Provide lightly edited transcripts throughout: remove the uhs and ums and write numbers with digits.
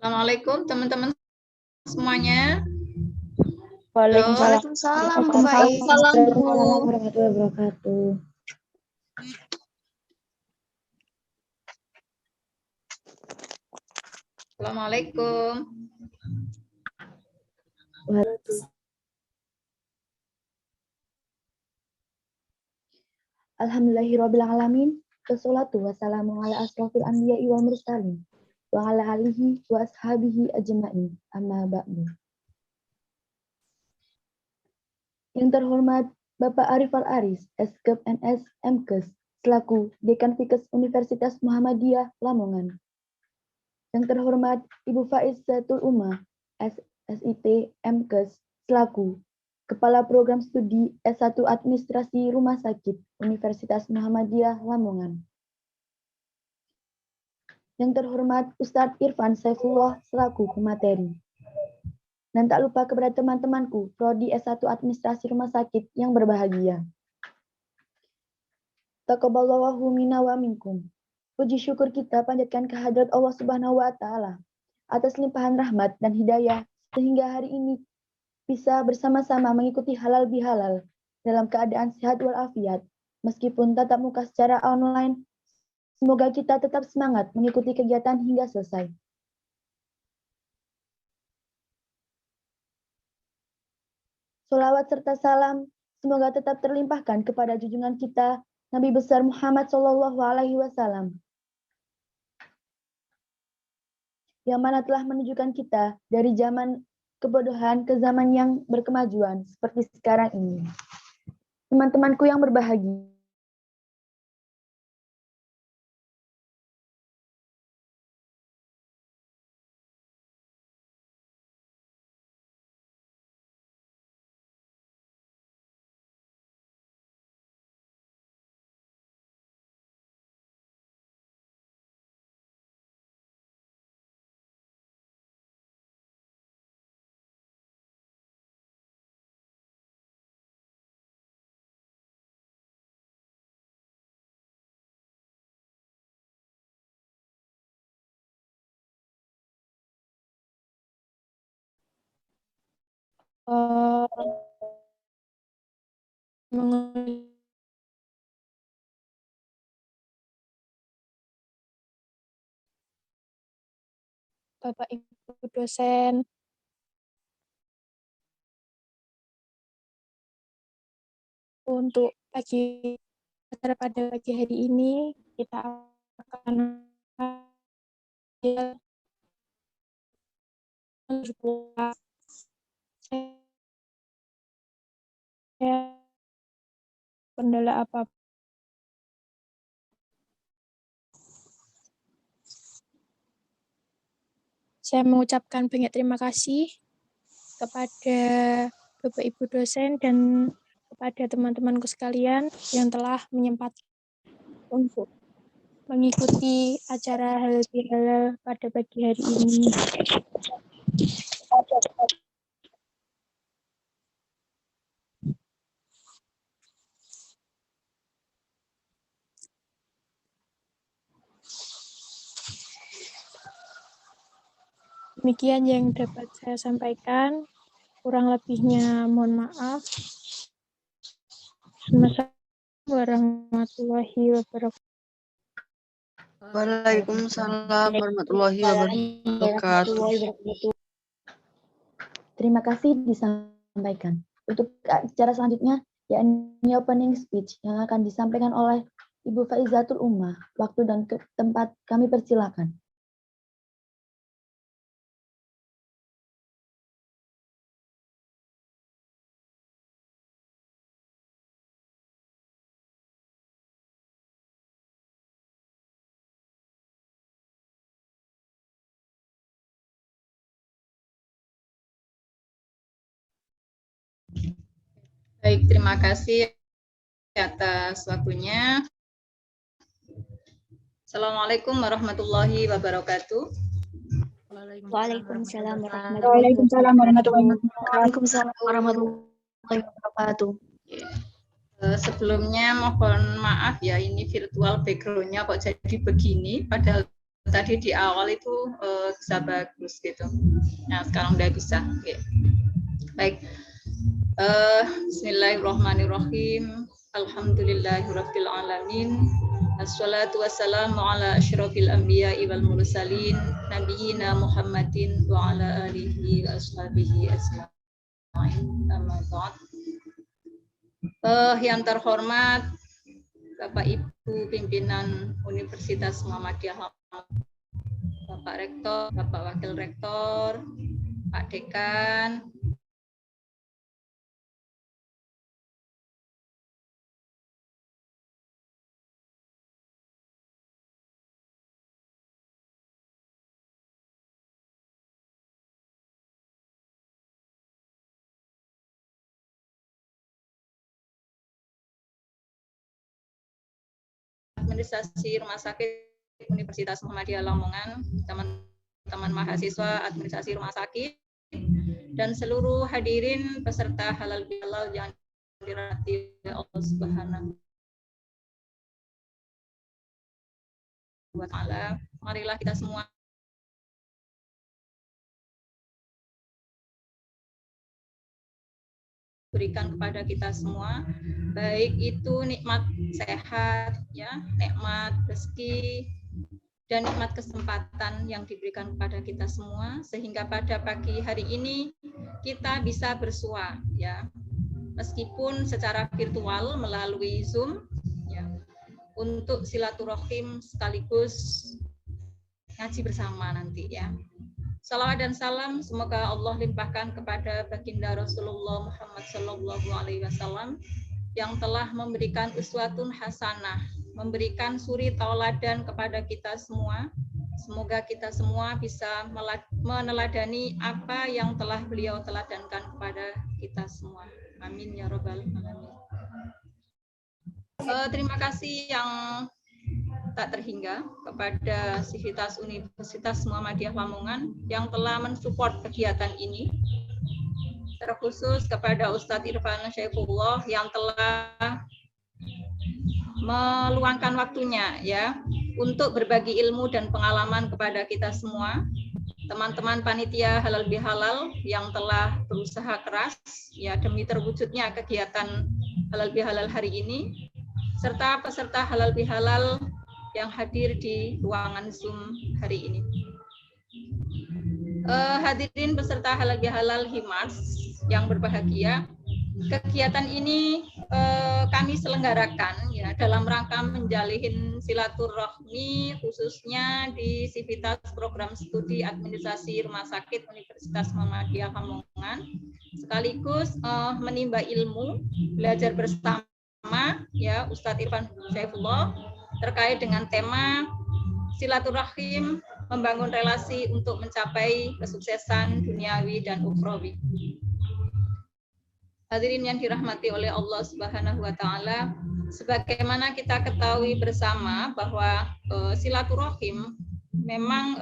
Assalamualaikum teman-teman semuanya. Waalaikumsalam Bu Faiz. Waalaikumsalam warahmatullahi wabarakatuh. Assalamualaikum. Alhamdulillahirabbil alamin. Wassalatu wassalamu ala asrofil anbiya'i wal mursalin wa ala alihi wa ashabihi ajma'in. Amma ba'du. Yang terhormat Bapak Arif Al-Aris, Eskep NS Mkes, selaku Dekan Fikes Universitas Muhammadiyah Lamongan. Yang terhormat Ibu Faizatul Umma, SIT Mkes, selaku Kepala Program Studi S1 Administrasi Rumah Sakit Universitas Muhammadiyah Lamongan. Yang terhormat Ustadz Irfan Saifullah selaku pemateri. Dan tak lupa kepada teman-temanku Prodi S1 Administrasi Rumah Sakit yang berbahagia. Taqabbalallahu minna wa minkum. Puji syukur kita panjatkan kehadirat Allah Subhanahu wa taala atas limpahan rahmat dan hidayah sehingga hari ini bisa bersama-sama mengikuti halal bihalal dalam keadaan sehat walafiat meskipun tatap muka secara online. Semoga kita tetap semangat mengikuti kegiatan hingga selesai. Sholawat serta salam semoga tetap terlimpahkan kepada junjungan kita Nabi besar Muhammad SAW, yang mana telah menunjukkan kita dari zaman kebodohan ke zaman yang berkemajuan seperti sekarang ini. Teman-temanku yang berbahagia, Bapak Ibu dosen. Untuk pada pagi hari ini kita akan kendala apa. Saya mengucapkan banyak terima kasih kepada Bapak Ibu dosen dan kepada teman-temanku sekalian yang telah menyempatkan untuk mengikuti acara halal bihalal pada pagi hari ini. Demikian yang dapat saya sampaikan. Kurang lebihnya mohon maaf. Assalamualaikum warahmatullahi wabarakatuh. Waalaikumsalam warahmatullahi wabarakatuh. Terima kasih disampaikan. Untuk acara selanjutnya, yakni opening speech yang akan disampaikan oleh Ibu Faizatul Ummah. Waktu dan tempat kami persilakan. Baik, terima kasih atas waktunya. Assalamualaikum warahmatullahi wabarakatuh. Waalaikumsalam warahmatullahi wabarakatuh. Sebelumnya mohon maaf ya, ini virtual background-nya kok jadi begini, padahal tadi di awal itu bisa bagus gitu. Nah, sekarang udah bisa. Oke. Baik. Bismillahirrahmanirrahim. Alhamdulillahirabbil alamin. Assalatu wassalamu ala asyrofil anbiya'i wal mursalin nabiyina Muhammadin wa ala alihi wa ashabihi ajma'in. Amma ba'd. Yang terhormat Bapak Ibu pimpinan Universitas Muhammadiyah, Bapak Rektor, Bapak Wakil Rektor, Pak Dekan, administrasi Rumah Sakit Universitas Muhammadiyah Lamongan, teman-teman mahasiswa administrasi rumah sakit, dan seluruh hadirin peserta halal bihalal yang dirahmati Allah Subhanahu wa Ta'ala. Marilah kita semua berikan kepada kita semua, baik itu nikmat sehat, ya, nikmat rezeki, dan nikmat kesempatan yang diberikan kepada kita semua, sehingga pada pagi hari ini kita bisa bersua, ya, meskipun secara virtual melalui Zoom, ya, untuk silaturahim sekaligus ngaji bersama nanti, ya. Salawat dan salam semoga Allah limpahkan kepada baginda Rasulullah Muhammad SAW yang telah memberikan uswatun hasanah, memberikan suri tauladan kepada kita semua. Semoga kita semua bisa meneladani apa yang telah beliau teladankan kepada kita semua. Amin ya rabbal alamin. Terima kasih yang tak terhingga kepada Sivitas Universitas Muhammadiyah Lamongan yang telah mensupport kegiatan ini. Terkhusus kepada Ustadz Irfan Syaifullah yang telah meluangkan waktunya, ya, untuk berbagi ilmu dan pengalaman kepada kita semua. Teman-teman panitia halal bihalal yang telah berusaha keras, ya, demi terwujudnya kegiatan halal bihalal hari ini, serta peserta halal bihalal yang hadir di ruangan Zoom hari ini. Hadirin peserta halal bihalal Himars yang berbahagia, kegiatan ini kami selenggarakan, ya, ya, dalam rangka menjalin silaturahmi khususnya di Sivitas Program Studi Administrasi Rumah Sakit Universitas Muhammadiyah Lamongan, sekaligus menimba ilmu, belajar bersama ya Ustadz Irfan Saifullah terkait dengan tema silaturahim membangun relasi untuk mencapai kesuksesan duniawi dan ukhrawi. Hadirin yang dirahmati oleh Allah Subhanahu wa taala, sebagaimana kita ketahui bersama bahwa silaturahim memang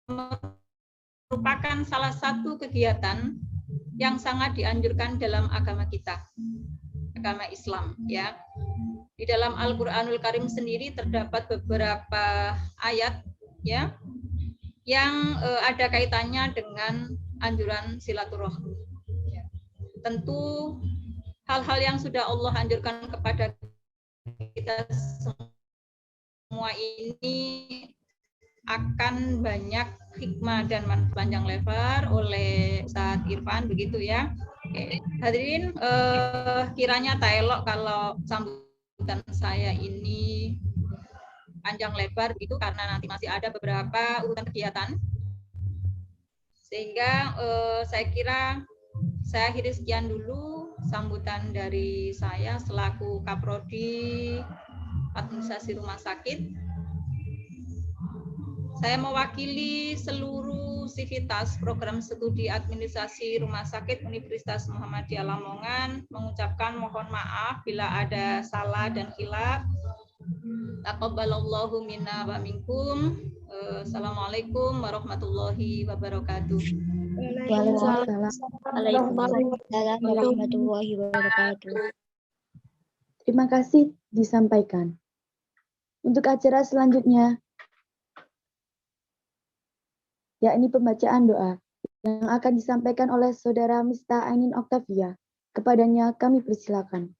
merupakan salah satu kegiatan yang sangat dianjurkan dalam agama kita, agama Islam ya. Di dalam Al-Qur'anul Karim sendiri terdapat beberapa ayat ya yang ada kaitannya dengan anjuran silaturahmi. Tentu hal-hal yang sudah Allah anjurkan kepada kita semua ini akan banyak hikmah dan manfaat panjang lebar oleh Ustadz Irfan, begitu ya. Oke. Hadirin, kiranya tak elok kalau sambutan saya ini panjang lebar gitu karena nanti masih ada beberapa urutan kegiatan. Sehingga saya kira saya akhiri sekian dulu sambutan dari saya selaku Kaprodi Administrasi Rumah Sakit. Saya mewakili seluruh Sivitas Program Studi Administrasi Rumah Sakit Universitas Muhammadiyah Lamongan mengucapkan mohon maaf bila ada salah dan khilaf. Taqabbalallahu minna wa minkum. Assalamualaikum warahmatullahi wabarakatuh. Waalaikumsalam warahmatullahi wabarakatuh. Terima kasih disampaikan. Untuk acara selanjutnya, yakni pembacaan doa yang akan disampaikan oleh Saudara Mista Ainin Oktavia. Kepadanya kami persilakan.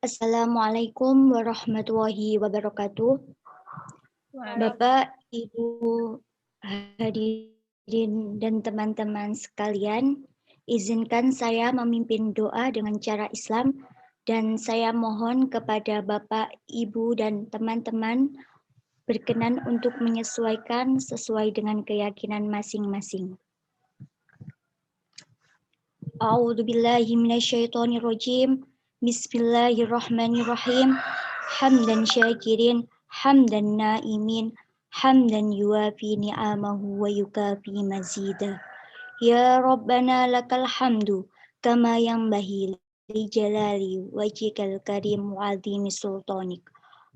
Assalamualaikum warahmatullahi wabarakatuh. Bapak, Ibu hadirin dan teman-teman sekalian, izinkan saya memimpin doa dengan cara Islam dan saya mohon kepada Bapak, Ibu dan teman-teman berkenan untuk menyesuaikan sesuai dengan keyakinan masing-masing. A'udzubillahi minasyaitonirrajim. Bismillahirrahmanirrahim. Hamdan syakirin, hamdan naimin, hamdan yuafi ni'amahu wa yukafi mazida. Ya Rabbana lakal hamdu kama yanbaghi li jalali wajhikal karim wa azimi sultanik.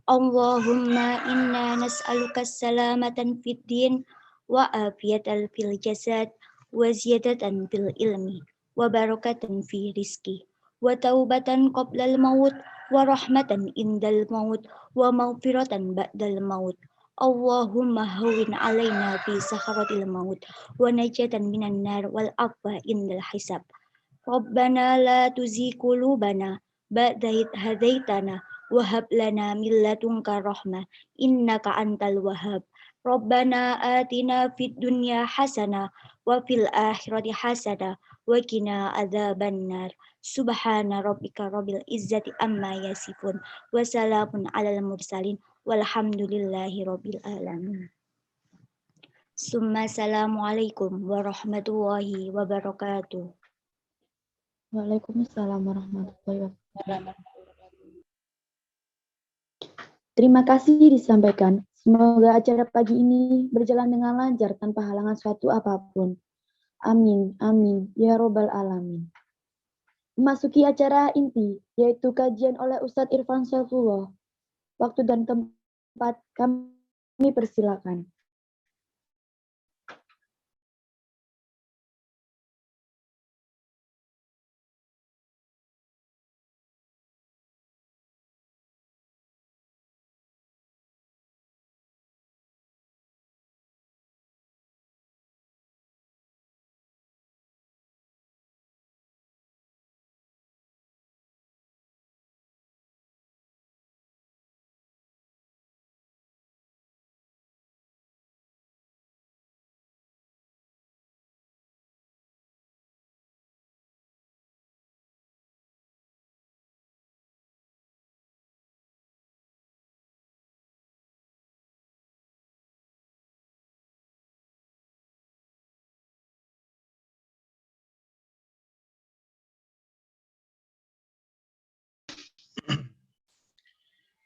Allahumma inna nas'aluka salamatan fid din wa afiyatan fil jasad wa ziyadatan fil ilmi wa barakatan fi rizki wa taubatan qoblal maut wa rahmatan indal maut wa maghfiratan ba'dal maut. Allahumma hawwin alaina fi sakharatil maut wa najatan minan nar wal afwa indal hisab. Rabbana la tuzigh qulubana ba'da idh hadaitana wa hab lana min ladunka rahmah innaka antal wahhab. Rabbana atina fid dunya hasanah wa fil akhirati hasanah wa qina adzabannar. Subhana rabbika rabbil izzati amma yasifun wa salamun alal mursalin walhamdulillahi rabbil alamin. Summa assalamualaikum warahmatullahi wabarakatuh. Waalaikumsalam warahmatullahi wabarakatuh. Terima kasih disampaikan. Semoga acara pagi ini berjalan dengan lancar tanpa halangan suatu apapun. Amin, amin, ya robbal alamin. Memasuki acara inti, yaitu kajian oleh Ustadz Irfan Saifullah. Waktu dan tempat kami persilakan.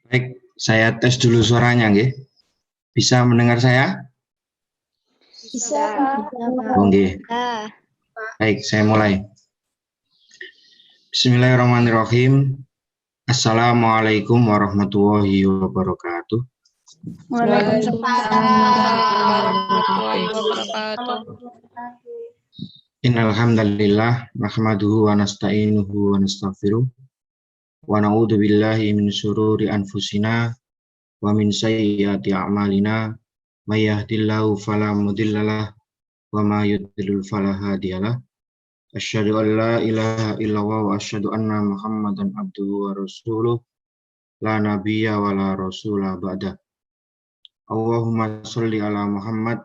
Baik, saya tes dulu suaranya, nggih. Bisa mendengar saya? Bisa, Pak. Oh, nggih. Ah, Baik, saya mulai. Bismillahirrahmanirrahim. Assalamualaikum warahmatullahi wabarakatuh. Waalaikumsalam warahmatullahi wabarakatuh. Innal hamdalillah nahmaduhu wa nasta'inuhu wa nastaghfiruh wa na'udzu billahi min syururi anfusina wa min sayyiati a'malina may yahdihillahu fala mudhillalah wa may yudhlil fala hadiyalah. Asyhadu an la ilaha illallah wa asyhadu anna Muhammadan abduhu wa rasuluh la nabiyya wa la rasula ba'da. Allahumma sholli ala Muhammad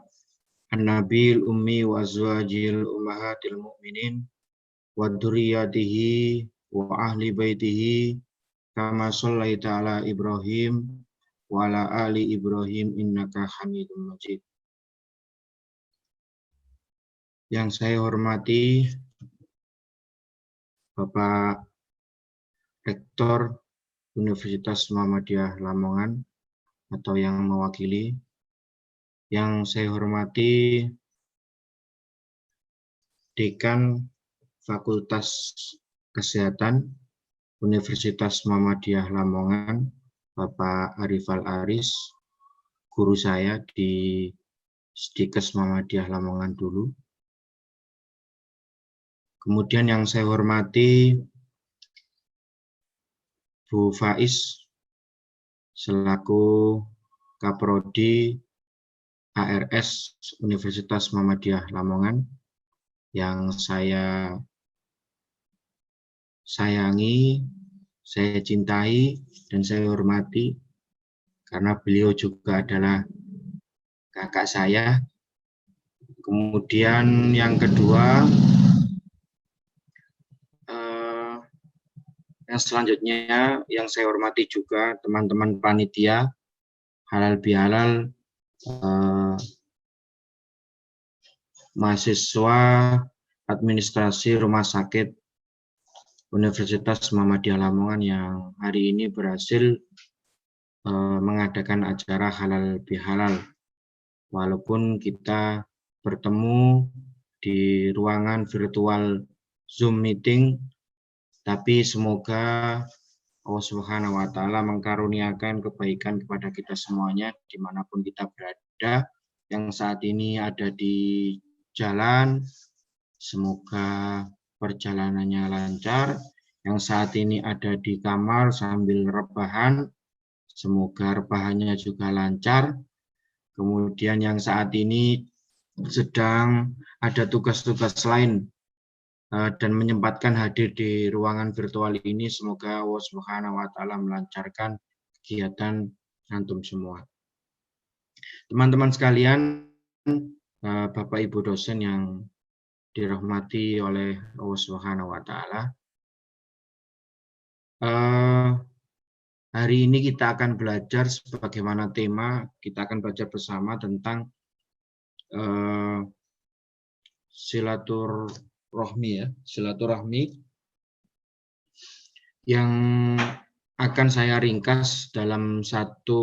an-nabiyil ummi wa azwajil ummahatil mu'minin wa dzurriyyatihi wa ahli baitihi kama shallaita ala Ibrahim wa ala ali Ibrahim innaka Hamidum Majid. Yang saya hormati Bapak Rektor Universitas Muhammadiyah Lamongan atau yang mewakili, yang saya hormati Dekan Fakultas Kesehatan Universitas Muhammadiyah Lamongan, Bapak Arif Al-Aris, guru saya di Sdikes Muhammadiyah Lamongan dulu. Kemudian yang saya hormati Bu Faiz selaku Kaprodi ARS Universitas Muhammadiyah Lamongan, yang saya sayangi, saya cintai, dan saya hormati karena beliau juga adalah kakak saya. Kemudian yang kedua, yang selanjutnya yang saya hormati juga teman-teman panitia halal bihalal, mahasiswa administrasi rumah sakit Universitas Muhammadiyah Lamongan yang hari ini berhasil mengadakan acara halal bihalal. Walaupun kita bertemu di ruangan virtual Zoom meeting, tapi semoga Allah Subhanahu wa Ta'ala mengkaruniakan kebaikan kepada kita semuanya dimanapun kita berada. Yang saat ini ada di jalan, semoga perjalanannya lancar. Yang saat ini ada di kamar sambil rebahan, semoga rebahannya juga lancar. Kemudian yang saat ini sedang ada tugas-tugas lain dan menyempatkan hadir di ruangan virtual ini, semoga Allah Subhanahu wa Ta'ala melancarkan kegiatan antum semua. Teman-teman sekalian, Bapak Ibu dosen yang dirahmati oleh Allah Subhanahu wa Ta'ala, hari ini kita akan belajar sebagaimana tema, kita akan belajar bersama tentang silaturahmi yang akan saya ringkas dalam satu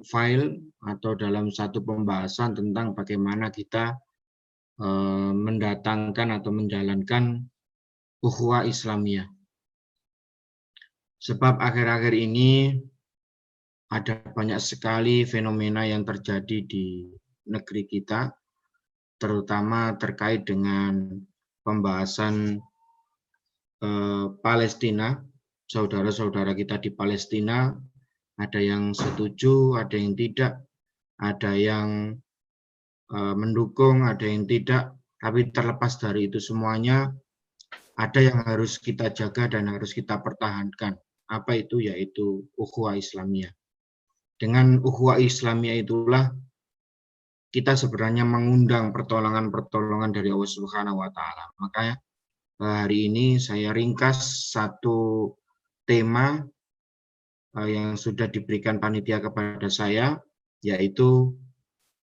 file atau dalam satu pembahasan tentang bagaimana kita mendatangkan atau menjalankan ukhuwah Islamiyah. Sebab akhir-akhir ini ada banyak sekali fenomena yang terjadi di negeri kita, terutama terkait dengan pembahasan Palestina. Saudara-saudara kita di Palestina, ada yang setuju, ada yang tidak, ada yang mendukung, ada yang tidak. Tapi terlepas dari itu semuanya, ada yang harus kita jaga dan harus kita pertahankan. Apa itu? Yaitu ukhuwah Islamiyah. Dengan ukhuwah Islamiyah itulah kita sebenarnya mengundang pertolongan-pertolongan dari Allah Subhanahu wa Ta'ala. Makanya hari ini saya ringkas satu tema yang sudah diberikan panitia kepada saya, yaitu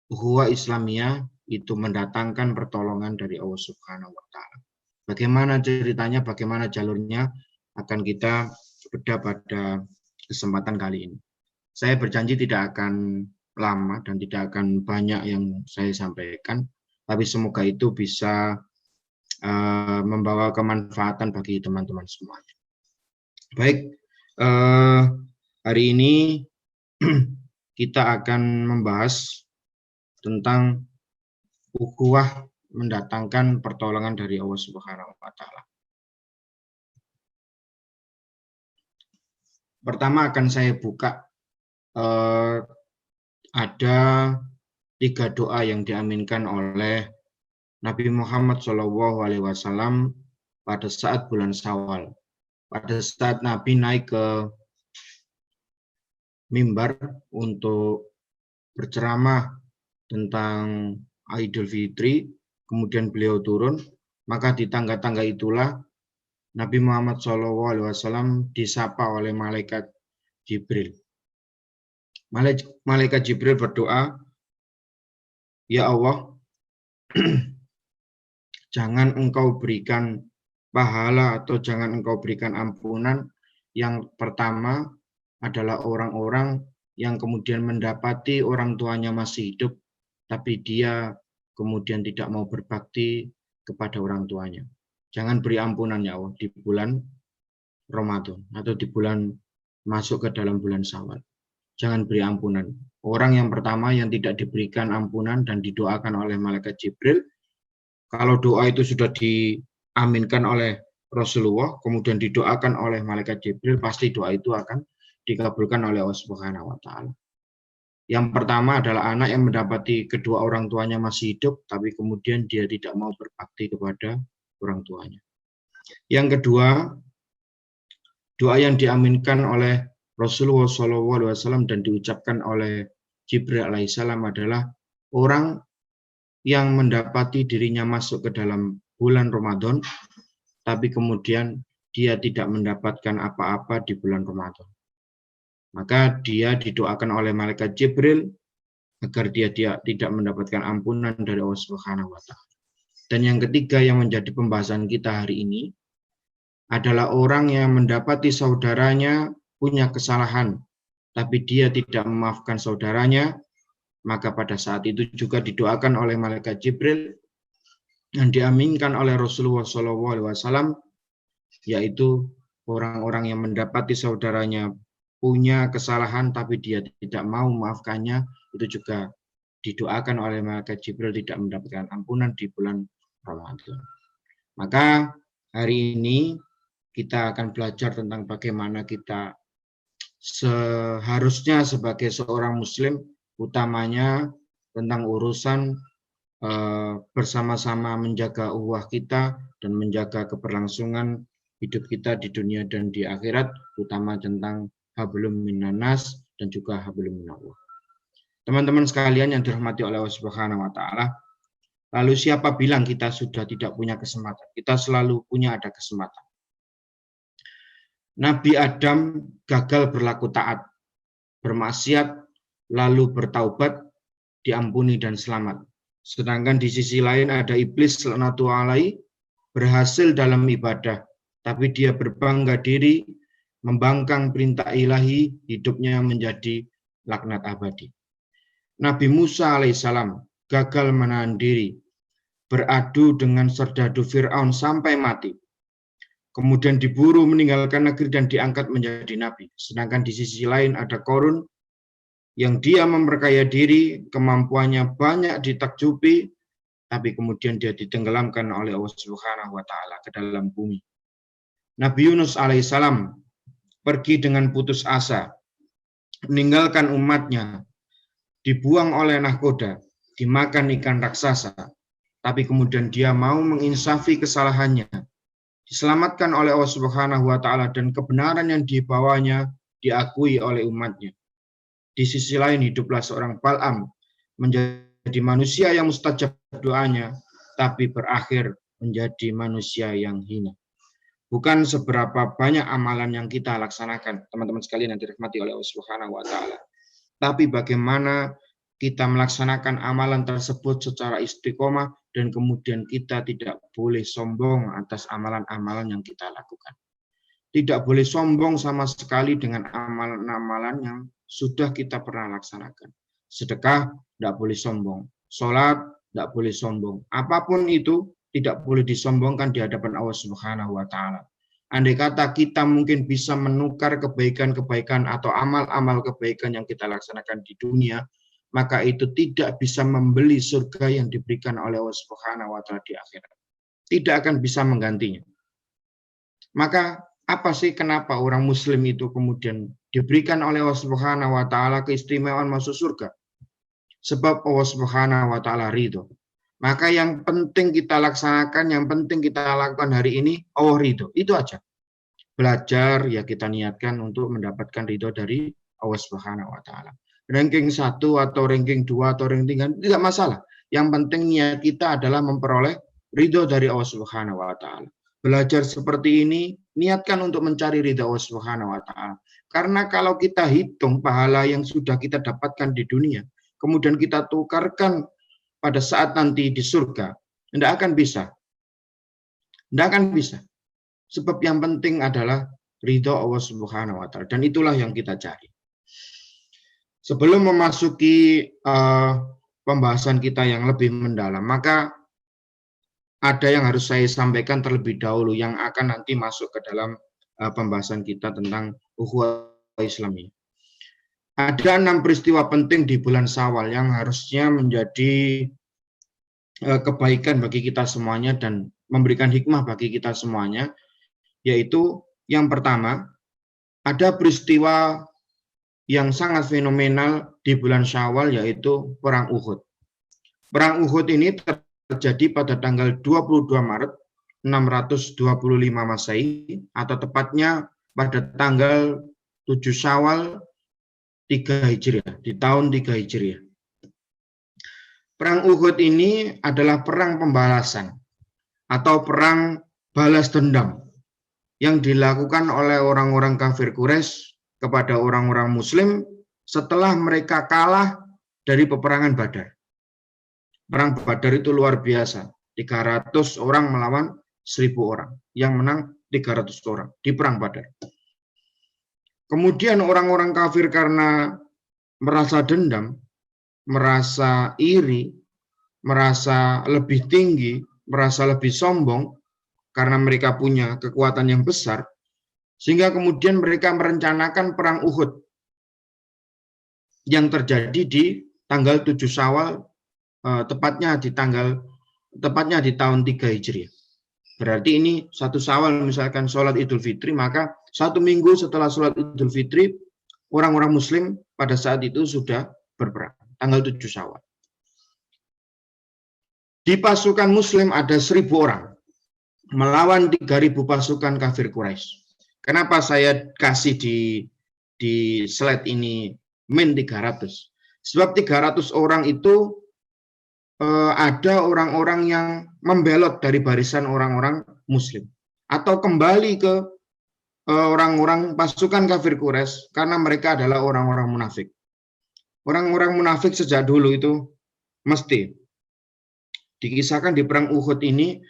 ukhuwah Islamiyah itu mendatangkan pertolongan dari Allah Subhanahu wa Ta'ala. Bagaimana ceritanya, bagaimana jalurnya, akan kita bedah pada kesempatan kali ini. Saya berjanji tidak akan lama dan tidak akan banyak yang saya sampaikan, tapi semoga itu bisa membawa kemanfaatan bagi teman-teman semuanya. Baik, hari ini kita akan membahas tentang ukhuwah mendatangkan pertolongan dari Allah Subhanahu wa Ta'ala. Pertama akan saya buka ada 3 doa yang diaminkan oleh Nabi Muhammad SAW pada saat bulan Syawal. Pada saat Nabi naik ke mimbar untuk berceramah tentang Idul Fitri, kemudian beliau turun, maka di tangga-tangga itulah Nabi Muhammad SAW disapa oleh malaikat Jibril. Malaikat Jibril berdoa, "Ya Allah, jangan engkau berikan pahala atau jangan engkau berikan ampunan yang pertama adalah orang-orang yang kemudian mendapati orang tuanya masih hidup, tapi dia kemudian tidak mau berbakti kepada orang tuanya. Jangan beri ampunan ya Allah di bulan Ramadan atau di bulan masuk ke dalam bulan Syawal. Jangan beri ampunan." Orang yang pertama yang tidak diberikan ampunan dan didoakan oleh malaikat Jibril, kalau doa itu sudah diaminkan oleh Rasulullah, kemudian didoakan oleh malaikat Jibril, pasti doa itu akan dikabulkan oleh Allah Subhanahu wa Ta'ala. Yang pertama adalah anak yang mendapati kedua orang tuanya masih hidup, tapi kemudian dia tidak mau berbakti kepada orang tuanya. Yang kedua, doa yang diaminkan oleh Rasulullah SAW dan diucapkan oleh Jibril alaihissalam adalah orang yang mendapati dirinya masuk ke dalam bulan Ramadan, tapi kemudian dia tidak mendapatkan apa-apa di bulan Ramadan. Maka dia didoakan oleh malaikat Jibril agar dia tidak mendapatkan ampunan dari Allah Subhanahu wa Ta'ala. Dan yang ketiga yang menjadi pembahasan kita hari ini adalah orang yang mendapati saudaranya punya kesalahan, tapi dia tidak memaafkan saudaranya, maka pada saat itu juga didoakan oleh malaikat Jibril dan diaminkan oleh Rasulullah SAW, yaitu orang-orang yang mendapati saudaranya punya kesalahan tapi dia tidak mau memaafkannya, itu juga didoakan oleh malaikat Jibril tidak mendapatkan ampunan di bulan Ramadan. Maka hari ini kita akan belajar tentang bagaimana kita seharusnya sebagai seorang muslim, utamanya tentang urusan bersama-sama menjaga ukhuwah kita dan menjaga keberlangsungan hidup kita di dunia dan di akhirat, utama tentang hablum minannas dan juga hablum minallah. Teman-teman sekalian yang dirahmati oleh Allah Subhanahu wa Ta'ala, lalu siapa bilang kita sudah tidak punya kesempatan? Kita selalu punya ada kesempatan. Nabi Adam gagal berlaku taat, bermaksiat, lalu bertaubat, diampuni dan selamat. Sedangkan di sisi lain ada iblis laknatullah alaihi, berhasil dalam ibadah, tapi dia berbangga diri, membangkang perintah ilahi, hidupnya menjadi laknat abadi. Nabi Musa alaihissalam gagal menahan diri, beradu dengan serdadu Fir'aun sampai mati. Kemudian diburu meninggalkan negeri dan diangkat menjadi nabi. Sedangkan di sisi lain ada Qarun yang dia memperkaya diri, kemampuannya banyak ditakjubi, tapi kemudian dia ditenggelamkan oleh Allah Subhanahu wa Ta'ala ke dalam bumi. Nabi Yunus alaihissalam pergi dengan putus asa, meninggalkan umatnya, dibuang oleh nahkoda, dimakan ikan raksasa, tapi kemudian dia mau menginsafi kesalahannya, diselamatkan oleh Allah Subhanahu wa Ta'ala dan kebenaran yang dibawanya diakui oleh umatnya. Di sisi lain hiduplah seorang Bal'am menjadi manusia yang mustajab doanya, tapi berakhir menjadi manusia yang hina. Bukan seberapa banyak amalan yang kita laksanakan, teman-teman sekalian yang dirahmati oleh Allah Subhanahu wa Ta'ala, tapi bagaimana kita melaksanakan amalan tersebut secara istiqomah dan kemudian kita tidak boleh sombong atas amalan-amalan yang kita lakukan. Tidak boleh sombong sama sekali dengan amalan-amalan yang sudah kita pernah laksanakan. Sedekah tidak boleh sombong, sholat tidak boleh sombong, apapun itu tidak boleh disombongkan di hadapan Allah Subhanahu wa Ta'ala. Andai kata kita mungkin bisa menukar kebaikan-kebaikan atau amal-amal kebaikan yang kita laksanakan di dunia, maka itu tidak bisa membeli surga yang diberikan oleh Allah Subhanahu wa Ta'ala di akhirat. Tidak akan bisa menggantinya. Maka apa sih kenapa orang Muslim itu kemudian diberikan oleh Allah Subhanahu wa Ta'ala keistimewaan masuk surga? Sebab Allah Subhanahu wa Ta'ala ridho. Maka yang penting kita laksanakan, yang penting kita lakukan hari ini, Allah ridho. Itu aja. Belajar, ya kita niatkan untuk mendapatkan ridho dari Allah Subhanahu wa Ta'ala. Ranking 1 atau ranking 2 atau ranking 3, tidak masalah. Yang penting niat kita adalah memperoleh ridho dari Allah Subhanahu wa Ta'ala. Belajar seperti ini, niatkan untuk mencari ridho Allah Subhanahu wa Ta'ala. Karena kalau kita hitung pahala yang sudah kita dapatkan di dunia, kemudian kita tukarkan pada saat nanti di surga, tidak akan bisa. Tidak akan bisa. Sebab yang penting adalah ridho Allah Subhanahu wa Ta'ala. Dan itulah yang kita cari. Sebelum memasuki pembahasan kita yang lebih mendalam, maka ada yang harus saya sampaikan terlebih dahulu yang akan nanti masuk ke dalam pembahasan kita tentang ukhuwah Islamiyah. Ada 6 peristiwa penting di bulan Syawal yang harusnya menjadi kebaikan bagi kita semuanya dan memberikan hikmah bagi kita semuanya, yaitu yang pertama, ada peristiwa yang sangat fenomenal di bulan Syawal, yaitu Perang Uhud. Perang Uhud ini terjadi pada tanggal 22 Maret 625 Masehi, atau tepatnya pada tanggal 7 Syawal 3 Hijriah, di tahun 3 Hijriah. Perang Uhud ini adalah perang pembalasan atau perang balas dendam yang dilakukan oleh orang-orang kafir Quraisy kepada orang-orang Muslim setelah mereka kalah dari peperangan Badar. Perang Badar itu luar biasa, 300 orang melawan 1000 orang, yang menang 300 orang di perang Badar. Kemudian orang-orang kafir karena merasa dendam, merasa iri, merasa lebih tinggi, merasa lebih sombong, karena mereka punya kekuatan yang besar, sehingga kemudian mereka merencanakan perang Uhud yang terjadi di tanggal 7 Syawal, tepatnya di tahun 3 Hijriah. Berarti ini 1 Syawal misalkan sholat Idul Fitri, maka 1 minggu setelah sholat Idul Fitri, orang-orang Muslim pada saat itu sudah berperang, tanggal 7 Syawal. Di pasukan Muslim ada 1000 orang, melawan 3000 pasukan kafir Quraisy. Kenapa saya kasih di slide ini min 300? Sebab 300 orang itu ada orang-orang yang membelot dari barisan orang-orang Muslim atau kembali ke orang-orang pasukan kafir Quraisy karena mereka adalah orang-orang munafik. Orang-orang munafik sejak dulu itu mesti dikisahkan di perang Uhud ini,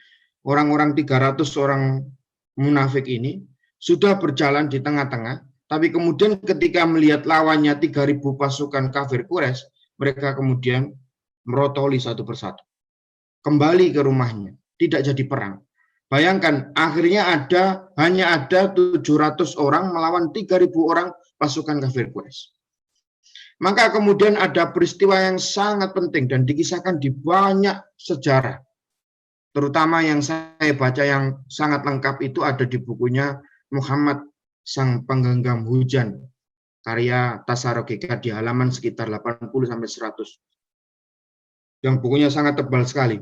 orang-orang 300 orang munafik ini sudah berjalan di tengah-tengah, tapi kemudian ketika melihat lawannya 3000 pasukan kafir Quraisy, mereka kemudian merotoli satu persatu, kembali ke rumahnya, tidak jadi perang. Bayangkan, akhirnya hanya ada 700 orang melawan 3000 orang pasukan kafir Quraisy. Maka kemudian ada peristiwa yang sangat penting dan dikisahkan di banyak sejarah. Terutama yang saya baca yang sangat lengkap itu ada di bukunya Muhammad Sang Penggenggam Hujan, karya Tasarokika, di halaman sekitar 80-100. Yang bukunya sangat tebal sekali.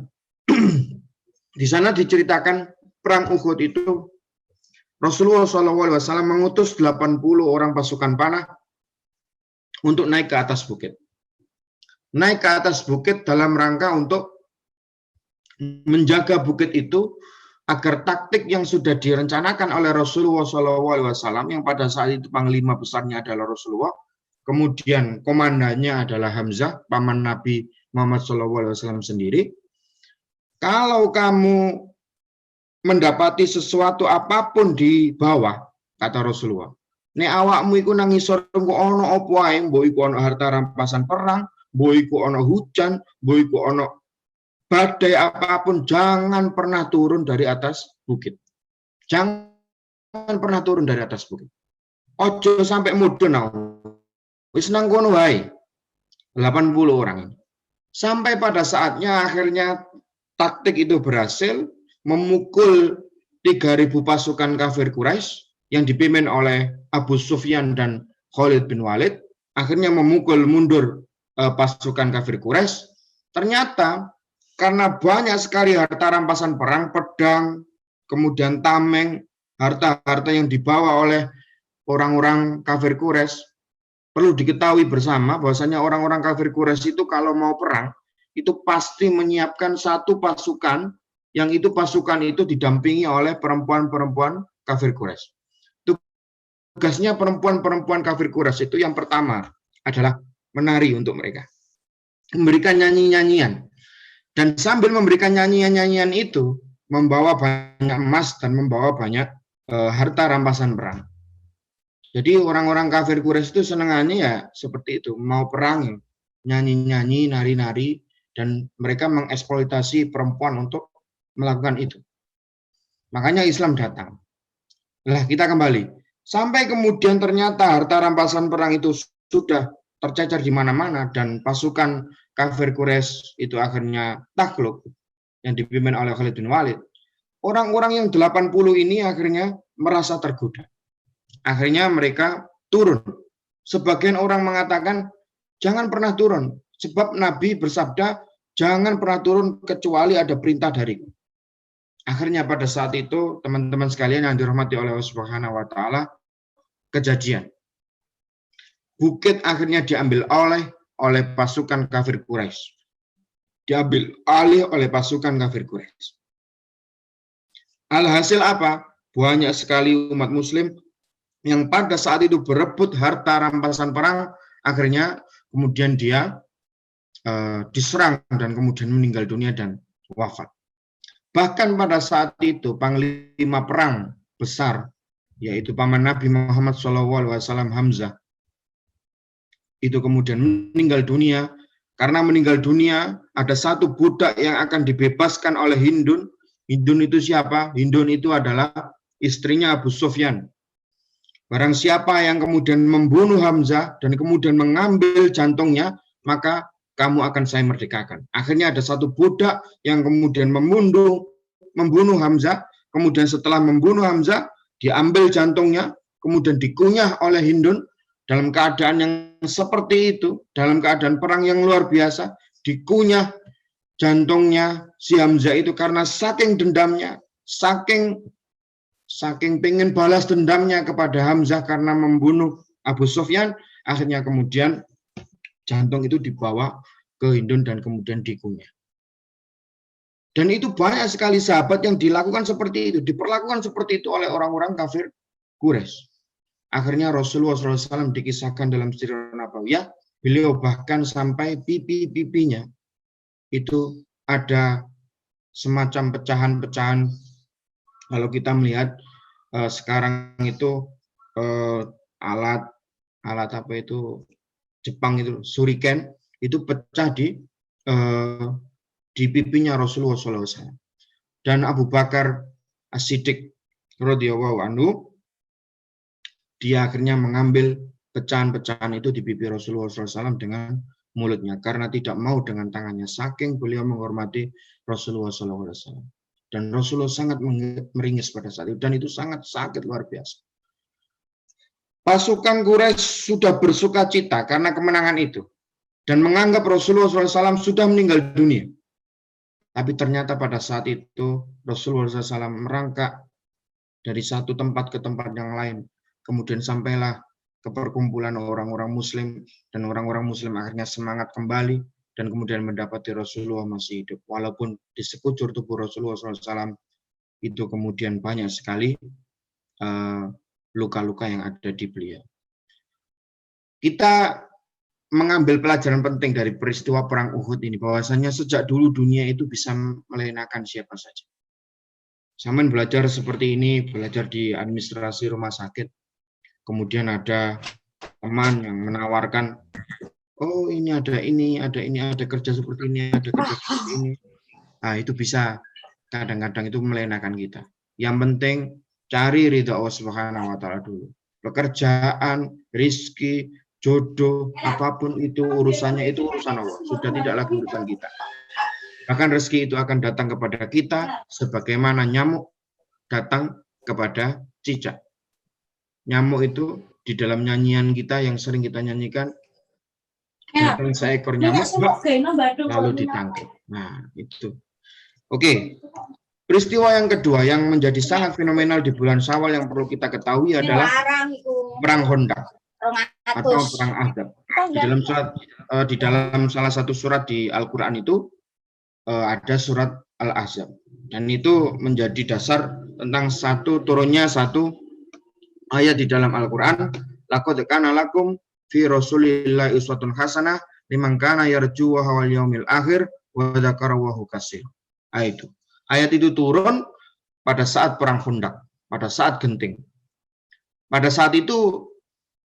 Di sana diceritakan perang Uhud itu Rasulullah SAW mengutus 80 orang pasukan panah untuk naik ke atas bukit. Naik ke atas bukit dalam rangka untuk menjaga bukit itu agar taktik yang sudah direncanakan oleh Rasulullah SAW, yang pada saat itu panglima besarnya adalah Rasulullah, kemudian komandannya adalah Hamzah, paman Nabi Muhammad SAW sendiri. Kalau kamu mendapati sesuatu apapun di bawah, kata Rasulullah, Nek awakmu iku nang ngisor engko ana apa wae, mbok iku ana harta rampasan perang, mbok iku ana hujan, mbok iku ana badai apapun, jangan pernah turun dari atas bukit. Jangan pernah turun dari atas bukit. Ojo sampai mudun wis nang kono wae. 80 orang ini. Sampai pada saatnya akhirnya taktik itu berhasil memukul 3.000 pasukan kafir Quraisy yang dipimpin oleh Abu Sufyan dan Khalid bin Walid, akhirnya memukul mundur pasukan kafir Quraisy. Ternyata karena banyak sekali harta rampasan perang, pedang, kemudian tameng, harta-harta yang dibawa oleh orang-orang kafir Quraisy, perlu diketahui bersama bahwasanya orang-orang kafir Quraisy itu kalau mau perang, itu pasti menyiapkan satu pasukan, yang itu pasukan itu didampingi oleh perempuan-perempuan kafir Quraisy. Tugasnya perempuan-perempuan kafir Quraisy itu yang pertama adalah menari untuk mereka, memberikan nyanyi-nyanyian, dan sambil memberikan nyanyian-nyanyian itu membawa banyak emas dan membawa banyak harta rampasan perang. Jadi orang-orang kafir Quraisy itu senengannya ya seperti itu, mau perang nyanyi-nyanyi, nari-nari, dan mereka mengeksploitasi perempuan untuk melakukan itu. Makanya Islam datang. Lah kita kembali. Sampai kemudian ternyata harta rampasan perang itu sudah tercecer di mana-mana dan pasukan kafir Quraisy itu akhirnya takluk yang dipimpin oleh Khalid bin Walid. Orang-orang yang 80 ini akhirnya merasa tergoda. Akhirnya mereka turun. Sebagian orang mengatakan jangan pernah turun sebab Nabi bersabda jangan pernah turun kecuali ada perintah dariku. Akhirnya pada saat itu teman-teman sekalian yang dirahmati oleh Allah Subhanahu wa taala, kejadian. Bukit akhirnya diambil oleh pasukan kafir Quraisy. Diambil alih oleh pasukan kafir Quraisy. Alhasil apa? Banyak sekali umat muslim yang pada saat itu berebut harta rampasan perang, akhirnya kemudian dia diserang dan kemudian meninggal dunia dan wafat. Bahkan pada saat itu panglima perang besar, yaitu paman Nabi Muhammad SAW Hamzah, itu kemudian meninggal dunia. Karena meninggal dunia, ada satu budak yang akan dibebaskan oleh Hindun. Hindun itu siapa? Hindun itu adalah istrinya Abu Sufyan. Barang siapa yang kemudian membunuh Hamzah dan kemudian mengambil jantungnya, maka kamu akan saya merdekakan. Akhirnya ada satu budak yang kemudian membunuh Hamzah, kemudian setelah membunuh Hamzah, diambil jantungnya, kemudian dikunyah oleh Hindun dalam keadaan yang seperti itu, dalam keadaan perang yang luar biasa, dikunyah jantungnya si Hamzah itu karena saking dendamnya, saking pengen balas dendamnya kepada Hamzah karena membunuh Abu Sufyan, akhirnya kemudian jantung itu dibawa ke Hindun dan kemudian dikunyah. Dan itu banyak sekali sahabat yang dilakukan seperti itu, diperlakukan seperti itu oleh orang-orang kafir Quraisy. Akhirnya Rasulullah SAW dikisahkan dalam Sirah Nabawiyah, beliau bahkan sampai pipi-pipinya itu ada semacam pecahan-pecahan. Kalau kita melihat sekarang itu alat apa itu Jepang itu shuriken itu pecah di pipinya Rasulullah SAW. Dan Abu Bakar As-Siddiq radhiyallahu anhu, dia akhirnya mengambil pecahan-pecahan itu di pipi Rasulullah SAW dengan mulutnya karena tidak mau dengan tangannya, saking beliau menghormati Rasulullah SAW. Dan Rasulullah sangat meringis pada saat itu dan itu sangat sakit luar biasa. Pasukan Quraisy sudah bersuka cita karena kemenangan itu dan menganggap Rasulullah SAW sudah meninggal dunia. Tapi ternyata pada saat itu Rasulullah SAW merangkak dari satu tempat ke tempat yang lain. Kemudian sampailah ke perkumpulan orang-orang Muslim dan orang-orang Muslim akhirnya semangat kembali dan kemudian mendapati Rasulullah masih hidup. Walaupun di sekujur tubuh Rasulullah SAW itu kemudian banyak sekali luka-luka yang ada di beliau. Kita mengambil pelajaran penting dari peristiwa perang Uhud ini, bahwasanya sejak dulu dunia itu bisa melenakan siapa saja. Sampean belajar seperti ini, belajar di administrasi rumah sakit, kemudian ada teman yang menawarkan, oh ini, ada kerja seperti ini, ada kerja seperti ini. Nah, itu bisa kadang-kadang itu melenakan kita. Yang penting cari ridha Allah Subhanahu wa taala dulu. Pekerjaan, rizki, jodoh, apapun itu urusannya, itu urusan Allah. Sudah tidak lagi urusan kita. Bahkan rezeki itu akan datang kepada kita sebagaimana nyamuk datang kepada cicak. Nyamuk itu di dalam nyanyian kita yang sering kita nyanyikan, datang seekor nyamuk lalu ditangkap. Nah, itu. Oke. Peristiwa yang kedua yang menjadi sangat fenomenal di bulan Syawal yang perlu kita ketahui adalah Perang Khandaq atau Perang Ahzab. Di dalam salah satu surat di Al-Qur'an itu ada surat Al-Ahzab, dan itu menjadi dasar tentang turunnya satu ayat di dalam Al-Qur'an, laqad kana lakum fi Rasulillahi uswatun hasanah liman kana yarju wal yaumil akhir wa dzakarallaha katsir. Ayat itu turun pada saat Perang Khandaq, pada saat genting. Pada saat itu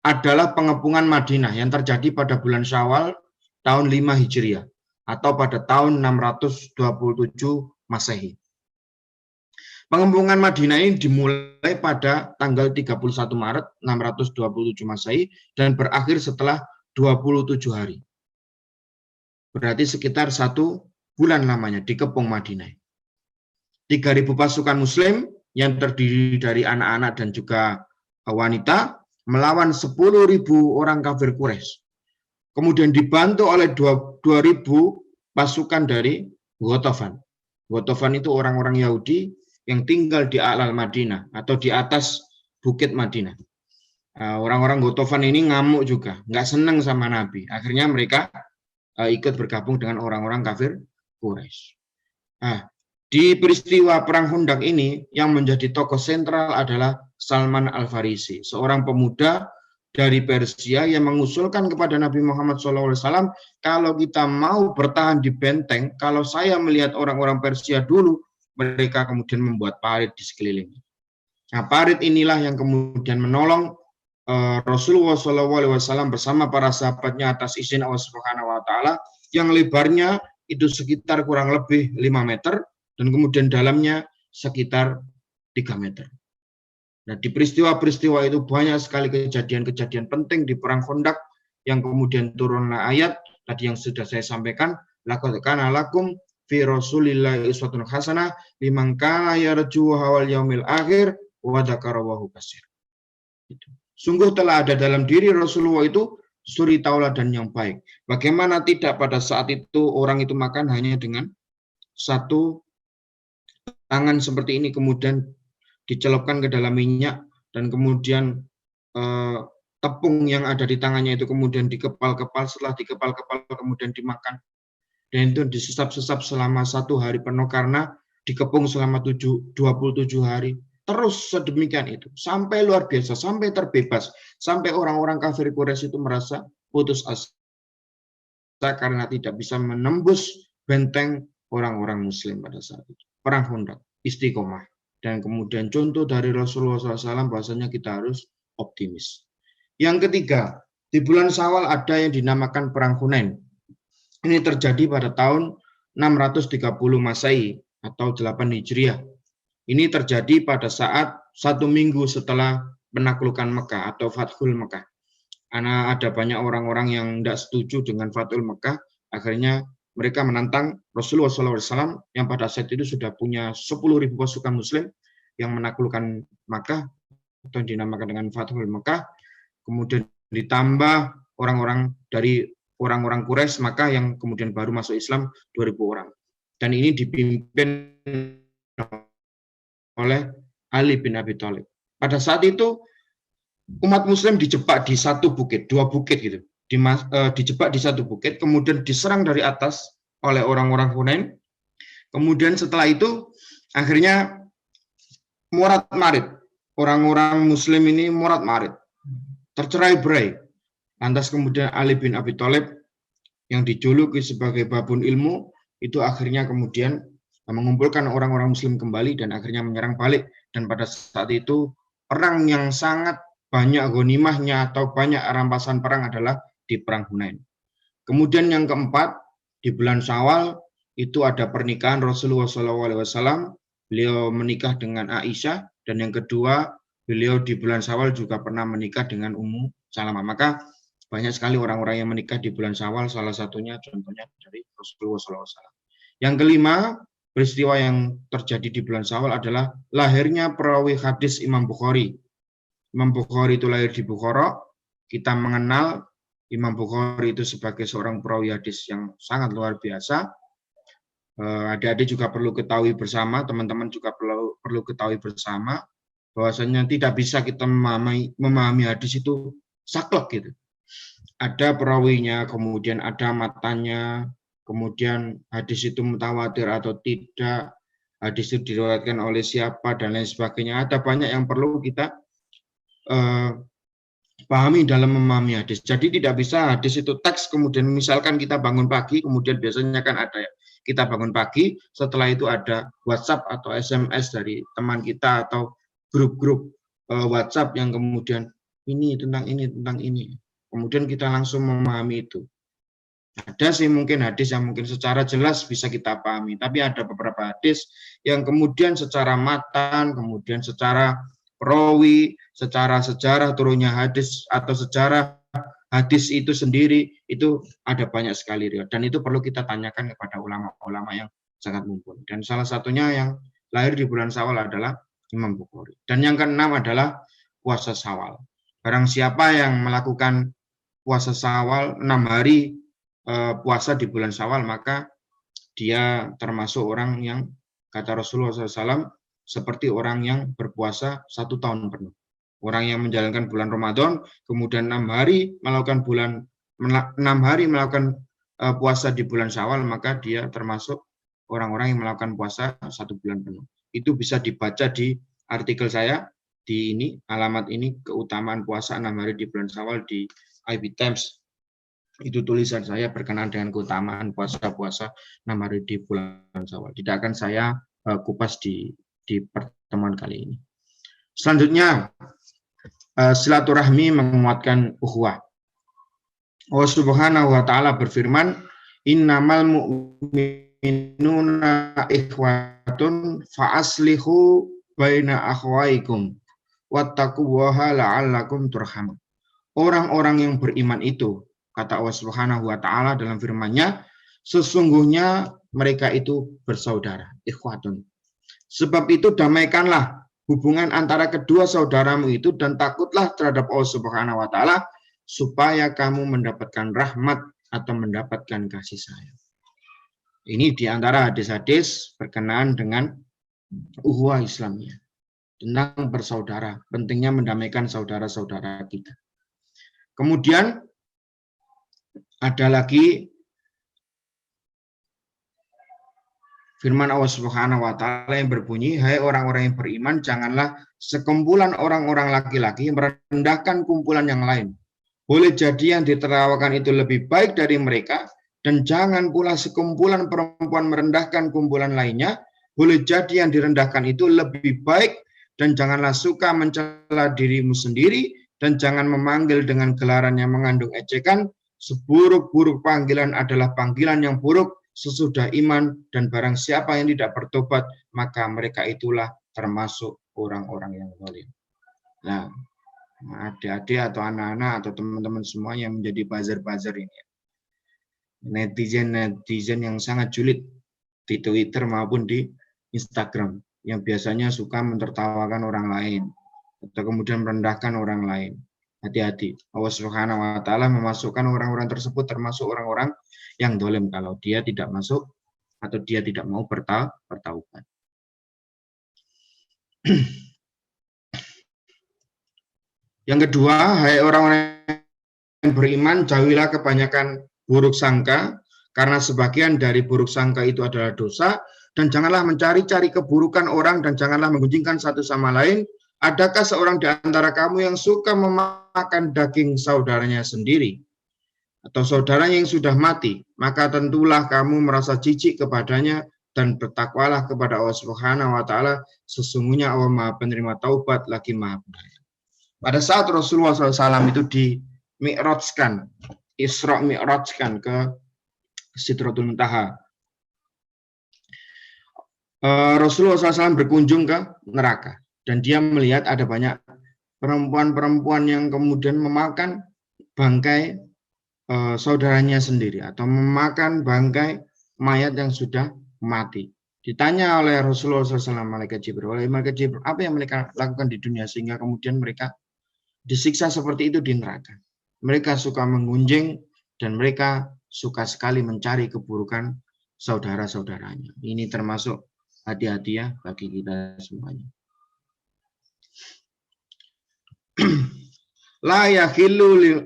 adalah pengepungan Madinah yang terjadi pada bulan Syawal tahun 5 Hijriah atau pada tahun 627 Masehi. Pengepungan Madinah ini dimulai pada tanggal 31 Maret 627 Masehi dan berakhir setelah 27 hari. Berarti sekitar 1 bulan lamanya dikepung Madinah. 3.000 pasukan Muslim yang terdiri dari anak-anak dan juga wanita melawan 10.000 orang kafir Quraisy. Kemudian dibantu oleh 2.000 pasukan dari Ghatafan. Ghatafan itu orang-orang Yahudi yang tinggal di A'lal Madinah atau di atas bukit Madinah. Orang-orang Ghatafan ini ngamuk juga, nggak senang sama Nabi. Akhirnya mereka ikut bergabung dengan orang-orang kafir Quraisy. Di peristiwa Perang Khandaq ini yang menjadi tokoh sentral adalah Salman Al-Farisi, seorang pemuda dari Persia yang mengusulkan kepada Nabi Muhammad SAW, kalau kita mau bertahan di benteng, kalau saya melihat orang-orang Persia dulu, mereka kemudian membuat parit di sekelilingnya. Nah, parit inilah yang kemudian menolong Rasulullah SAW bersama para sahabatnya atas izin Allah Subhanahu Wa Taala, yang lebarnya itu sekitar kurang lebih 5 meter dan kemudian dalamnya sekitar 3 meter. Nah, di peristiwa-peristiwa itu banyak sekali kejadian-kejadian penting di Perang Khandaq yang kemudian turunlah ayat tadi yang sudah saya sampaikan, laqad kana lakum fi Rasulillahi uswatun hasanah liman kana yarju wal yaumil akhir wa dzakarallaha katsir. Sungguh telah ada dalam diri Rasulullah itu suri tauladan yang baik. Bagaimana tidak pada saat itu orang itu makan hanya dengan satu tangan seperti ini, kemudian dicelupkan ke dalam minyak, dan kemudian tepung yang ada di tangannya itu kemudian dikepal-kepal, setelah dikepal-kepal kemudian dimakan, dan itu disesap-sesap selama 1 hari penuh karena dikepung selama 27 hari, terus sedemikian itu, sampai luar biasa, sampai terbebas, sampai orang-orang kafir Quraisy itu merasa putus asa karena tidak bisa menembus benteng orang-orang Muslim pada saat itu. Perang Khandaq, istiqomah. Dan kemudian contoh dari Rasulullah SAW bahwasanya kita harus optimis. Yang ketiga, di bulan Syawal ada yang dinamakan Perang Hunain. Ini terjadi pada tahun 630 Masehi atau 8 Hijriah. Ini terjadi pada saat 1 minggu setelah penaklukan Mekah atau Fathul Mekah. Karena ada banyak orang-orang yang tidak setuju dengan Fathul Mekah, akhirnya mereka menantang Rasulullah SAW yang pada saat itu sudah punya 10.000 pasukan Muslim yang menaklukkan Makkah atau dinamakan dengan Fathul Mekah. Kemudian ditambah orang-orang dari orang-orang Quraisy Makkah yang kemudian baru masuk Islam 2.000 orang. Dan ini dipimpin oleh Ali bin Abi Thalib. Pada saat itu umat Muslim dijebak di satu bukit, 2 bukit gitu. Dijebak di satu bukit, kemudian diserang dari atas oleh orang-orang Hunain. Kemudian setelah itu akhirnya morat-marit, orang-orang Muslim ini morat-marit, tercerai-berai. Lantas kemudian Ali bin Abi Thalib yang dijuluki sebagai babun ilmu itu akhirnya kemudian mengumpulkan orang-orang Muslim kembali dan akhirnya menyerang balik. Dan pada saat itu perang yang sangat banyak ghanimahnya atau banyak rampasan perang adalah di perang Hunain. Kemudian yang keempat, di bulan Syawal itu ada pernikahan Rasulullah SAW. Beliau menikah dengan Aisyah, dan yang kedua, beliau di bulan Syawal juga pernah menikah dengan Ummu Salamah. Maka banyak sekali orang-orang yang menikah di bulan Syawal, salah satunya contohnya dari Rasulullah SAW. Yang kelima, peristiwa yang terjadi di bulan Syawal adalah lahirnya perawi hadis Imam Bukhari. Imam Bukhari itu lahir di Bukhara. Kita mengenal Imam Bukhari itu sebagai seorang perawi hadis yang sangat luar biasa. Adik-adik juga perlu ketahui bersama, teman-teman juga perlu ketahui bersama, bahwasanya tidak bisa kita memahami hadis itu saklek gitu. Ada perawinya, kemudian ada matanya, kemudian hadis itu mutawatir atau tidak, hadis itu diriwayatkan oleh siapa, dan lain sebagainya. Ada banyak yang perlu kita pahami dalam memahami hadis. Jadi tidak bisa hadis itu teks, kemudian misalkan kita bangun pagi, kemudian biasanya kan ada ya, kita bangun pagi, setelah itu ada WhatsApp atau SMS dari teman kita atau grup-grup WhatsApp yang kemudian ini tentang ini. Kemudian kita langsung memahami itu. Ada sih mungkin hadis yang mungkin secara jelas bisa kita pahami, tapi ada beberapa hadis yang kemudian secara matan, kemudian secara perawi, secara sejarah turunnya hadis atau sejarah hadis itu sendiri, itu ada banyak sekali riwayat, dan itu perlu kita tanyakan kepada ulama-ulama yang sangat mumpuni. Dan salah satunya yang lahir di bulan Syawal adalah Imam Bukhari. Dan yang keenam adalah puasa Syawal. Barang siapa yang melakukan puasa Syawal 6 hari puasa di bulan Syawal, maka dia termasuk orang yang kata Rasulullah SAW seperti orang yang berpuasa 1 tahun penuh. Orang yang menjalankan bulan Ramadan, kemudian 6 hari melakukan puasa di bulan Syawal, maka dia termasuk orang-orang yang melakukan puasa 1 bulan penuh. Itu bisa dibaca di artikel saya di ini, alamat ini, keutamaan puasa 6 hari di bulan Syawal di IB Times. Itu tulisan saya berkenaan dengan keutamaan puasa-puasa 6 hari di bulan Syawal. Tidak akan saya kupas di pertemuan kali ini. Selanjutnya, silaturahmi menguatkan ukhuwah. Allah Subhanahu wa taala berfirman, "Innamal mu'minuna ikhwatun fa'aslihu baina akhwaikum wattaqullaha la'allakum turhamun." Orang-orang yang beriman itu, kata Allah Subhanahu wa taala dalam firman-Nya, sesungguhnya mereka itu bersaudara, ikhwatun. Sebab itu damaikanlah hubungan antara kedua saudaramu itu dan takutlah terhadap Allah Subhanahu wa taala supaya kamu mendapatkan rahmat atau mendapatkan kasih sayang. Ini di antara hadis-hadis berkenaan dengan ukhuwah Islamnya, tentang bersaudara, pentingnya mendamaikan saudara-saudara kita. Kemudian ada lagi firman Allah Subhanahu wa taala yang berbunyi, "Hai orang-orang yang beriman, janganlah sekumpulan orang-orang laki-laki merendahkan kumpulan yang lain. Boleh jadi yang ditertawakan itu lebih baik dari mereka, dan jangan pula sekumpulan perempuan merendahkan kumpulan lainnya. Boleh jadi yang direndahkan itu lebih baik, dan janganlah suka mencela dirimu sendiri, dan jangan memanggil dengan gelaran yang mengandung ejekan. Seburuk-buruk panggilan adalah panggilan yang buruk sesudah iman, dan barang siapa yang tidak bertobat, maka mereka itulah termasuk orang-orang yang zalim." Nah, adik-adik atau anak-anak atau teman-teman semua yang menjadi buzzer-buzzer ini, netizen yang sangat julid di Twitter maupun di Instagram, yang biasanya suka mentertawakan orang lain atau kemudian merendahkan orang lain. Hati-hati, Allah Subhanahu wa taala memasukkan orang-orang tersebut termasuk orang-orang yang zalim kalau dia tidak masuk atau dia tidak mau bertaubat. Yang kedua, hai orang-orang yang beriman, jauhilah kebanyakan buruk sangka, karena sebagian dari buruk sangka itu adalah dosa, dan janganlah mencari-cari keburukan orang, dan janganlah menggunjingkan satu sama lain. Adakah seorang di antara kamu yang suka memakan daging saudaranya sendiri, atau saudaranya yang sudah mati? Maka tentulah kamu merasa jijik kepadanya, dan bertakwalah kepada Allah Subhanahu wa taala. Sesungguhnya Allah Maha Penerima taubat lagi Maha Penyayang. pada saat Rasulullah SAW itu di mi'rajkan, Isra mi'rajkan ke Sidratul Muntaha, Rasulullah SAW berkunjung ke neraka dan dia melihat ada banyak perempuan-perempuan yang kemudian memakan bangkai saudaranya sendiri atau memakan bangkai mayat yang sudah mati. Ditanya oleh Rasulullah SAW, malaikat Jibril, apa yang mereka lakukan di dunia sehingga kemudian mereka disiksa seperti itu di neraka. Mereka suka menggunjing dan mereka suka sekali mencari keburukan saudara-saudaranya. Ini termasuk hati-hati ya bagi kita semuanya. La yakhillu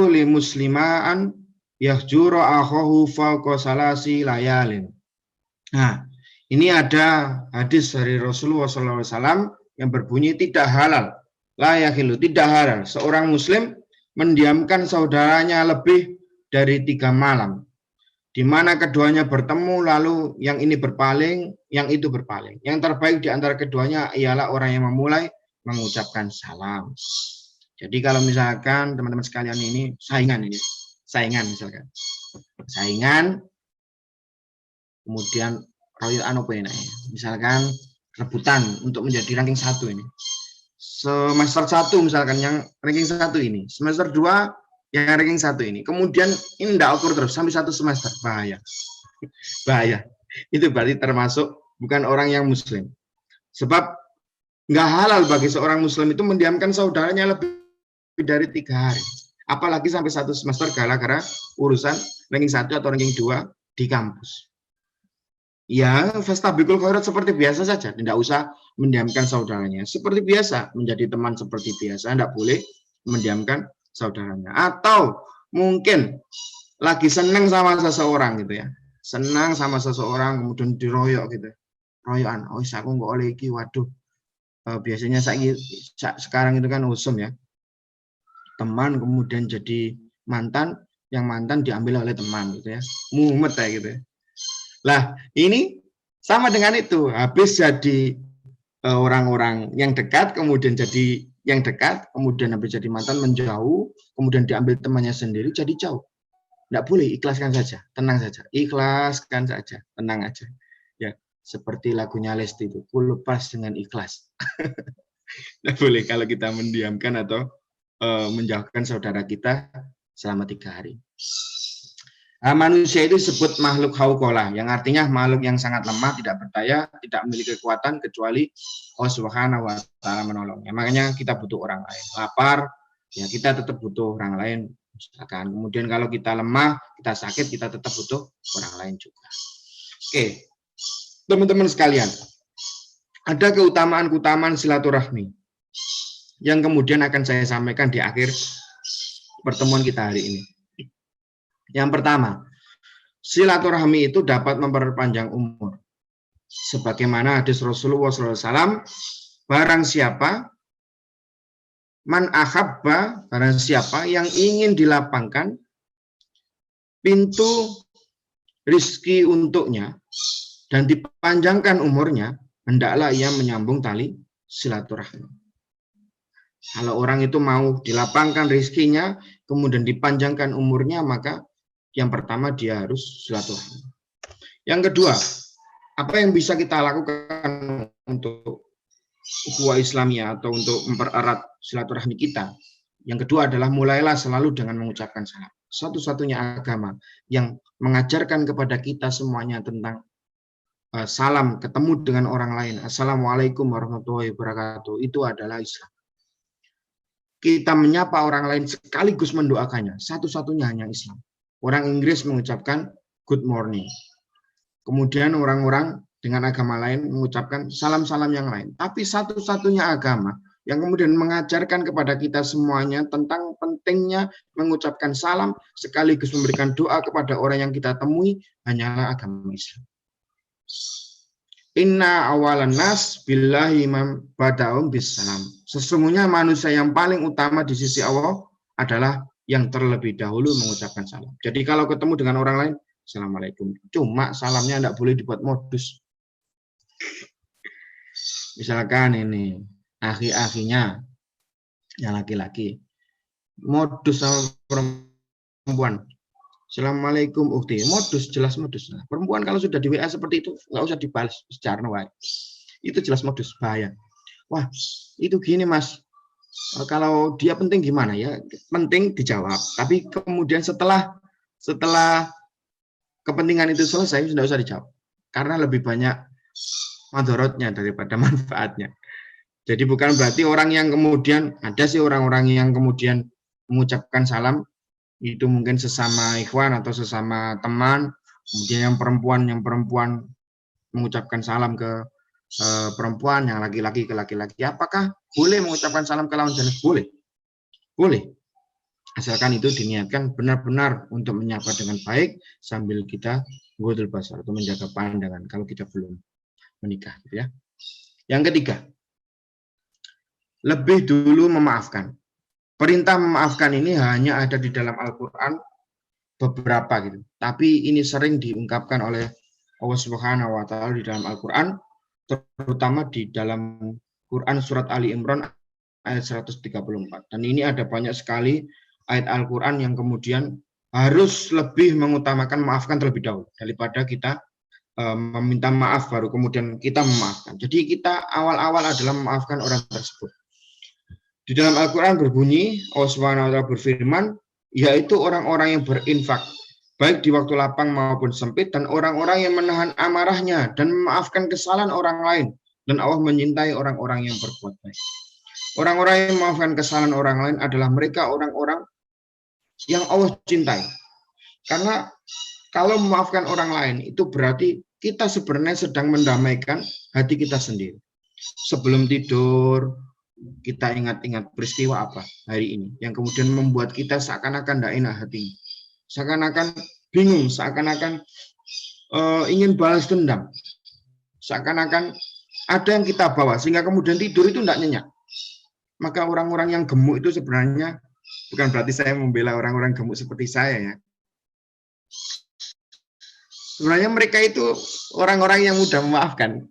li muslimaan yahjuru akhahu fawqa salasi layalin. Nah, ini ada hadis dari Rasulullah SAW yang berbunyi tidak halal. La yakhillu, tidak halal seorang muslim mendiamkan saudaranya lebih dari 3 malam. Di mana keduanya bertemu lalu yang ini berpaling, yang itu berpaling. Yang terbaik di antara keduanya ialah orang yang memulai mengucapkan salam. Jadi kalau misalkan teman-teman sekalian ini saingan misalkan. Saingan kemudian misalkan rebutan untuk menjadi ranking 1 ini. Semester 1 misalkan yang ranking 1 ini, semester 2 yang ranking 1 ini, kemudian ini tidak ukur terus sampai 1 semester, bahaya. Itu berarti termasuk bukan orang yang muslim. Sebab nggak halal bagi seorang muslim itu mendiamkan saudaranya lebih dari 3 hari. Apalagi sampai 1 semester gara-gara urusan ranking 1 atau ranking 2 di kampus. Ya, fastabiqul khairat seperti biasa saja, tidak usah mendiamkan saudaranya. Seperti biasa, menjadi teman seperti biasa, tidak boleh mendiamkan saudaranya. Atau mungkin lagi senang sama seseorang gitu ya. Senang sama seseorang kemudian diroyok gitu. Royokan, oh aku nggak oleh iki, waduh. Biasanya sekarang itu kan usum ya. Teman kemudian jadi mantan, yang mantan diambil oleh teman gitu ya. Mumet ya gitu ya. Lah, ini sama dengan itu. Habis jadi orang-orang yang dekat, kemudian jadi yang dekat, kemudian habis jadi mantan menjauh, kemudian diambil temannya sendiri, jadi jauh. Tidak boleh, ikhlaskan saja, tenang saja. Ikhlaskan saja, tenang aja. Ya, seperti lagunya Lesti itu, ku lepas dengan ikhlas. Tidak boleh kalau kita mendiamkan atau menjauhkan saudara kita selama 3 hari. Manusia itu disebut makhluk hauqolah, yang artinya makhluk yang sangat lemah, tidak berdaya, tidak memiliki kekuatan kecuali Allah Subhanahu wa Ta'ala menolongnya. Makanya kita butuh orang lain. Lapar, ya kita tetap butuh orang lain. Misalkan. Kemudian kalau kita lemah, kita sakit, kita tetap butuh orang lain juga. Oke, teman-teman sekalian, ada keutamaan-keutamaan silaturahmi yang kemudian akan saya sampaikan di akhir pertemuan kita hari ini. Yang pertama, silaturahmi itu dapat memperpanjang umur. Sebagaimana hadis Rasulullah SAW, barang siapa, man ahabba, barang siapa yang ingin dilapangkan pintu rizki untuknya dan dipanjangkan umurnya, hendaklah ia menyambung tali silaturahmi. Kalau orang itu mau dilapangkan rizkinya, kemudian dipanjangkan umurnya, maka yang pertama dia harus silaturahmi. Yang kedua, apa yang bisa kita lakukan untuk ukhuwah Islamiyah atau untuk mempererat silaturahmi kita? Yang kedua adalah mulailah selalu dengan mengucapkan salam. Satu-satunya agama yang mengajarkan kepada kita semuanya tentang salam, ketemu dengan orang lain. Assalamualaikum warahmatullahi wabarakatuh. Itu adalah Islam. Kita menyapa orang lain sekaligus mendoakannya. Satu-satunya hanya Islam. Orang Inggris mengucapkan good morning. Kemudian orang-orang dengan agama lain mengucapkan salam-salam yang lain. Tapi satu-satunya agama yang kemudian mengajarkan kepada kita semuanya tentang pentingnya mengucapkan salam sekaligus memberikan doa kepada orang yang kita temui hanyalah agama Islam. Inna awalan nas billahi man bada'um bisalam. Sesungguhnya manusia yang paling utama di sisi Allah adalah yang terlebih dahulu mengucapkan salam. Jadi kalau ketemu dengan orang lain, Assalamualaikum. Cuma salamnya tidak boleh dibuat modus. Misalkan ini, akhi-akhinya yang laki-laki. Modus sama perempuan. Assalamualaikum ukti. Modus, jelas modus. Nah, perempuan kalau sudah di WA seperti itu, nggak usah dibalas secara wae. Itu jelas modus, bahaya. Wah, itu gini mas. Kalau dia penting gimana ya? Penting dijawab. Tapi kemudian setelah kepentingan itu selesai, sudah usah dijawab. Karena lebih banyak madorotnya daripada manfaatnya. Jadi bukan berarti orang yang kemudian, ada sih orang-orang yang kemudian mengucapkan salam, itu mungkin sesama ikhwan atau sesama teman, kemudian yang perempuan mengucapkan salam ke perempuan, yang laki-laki ke laki-laki. Apakah boleh mengucapkan salam ke lawan jenis? Boleh. Boleh. Asalkan itu diniatkan benar-benar untuk menyapa dengan baik sambil kita ghudul basar atau menjaga pandangan kalau kita belum menikah, gitu ya. Yang ketiga, lebih dulu memaafkan. Perintah memaafkan ini hanya ada di dalam Al-Quran beberapa gitu. Tapi ini sering diungkapkan oleh Allah Subhanahu wa taala di dalam Al-Quran, terutama di dalam Quran surat Ali Imran ayat 134. Dan ini ada banyak sekali ayat Al-Quran yang kemudian harus lebih mengutamakan maafkan terlebih dahulu daripada kita meminta maaf baru kemudian kita memaafkan. Jadi kita awal-awal adalah memaafkan orang tersebut. Di dalam Al-Quran berbunyi, Allah Subhanahu wa taala berfirman, yaitu orang-orang yang berinfak, baik di waktu lapang maupun sempit, dan orang-orang yang menahan amarahnya dan memaafkan kesalahan orang lain, dan Allah menyintai orang-orang yang berbuat baik. Orang-orang yang memaafkan kesalahan orang lain adalah mereka orang-orang yang Allah cintai. Karena kalau memaafkan orang lain, itu berarti kita sebenarnya sedang mendamaikan hati kita sendiri. Sebelum tidur, kita ingat-ingat peristiwa apa hari ini yang kemudian membuat kita seakan-akan tidak enak hati, seakan-akan bingung, seakan-akan ingin balas dendam, seakan-akan ada yang kita bawa sehingga kemudian tidur itu tidak nyenyak. Maka orang-orang yang gemuk itu sebenarnya bukan berarti saya membela orang-orang gemuk seperti saya ya. Sebenarnya mereka itu orang-orang yang mudah memaafkan.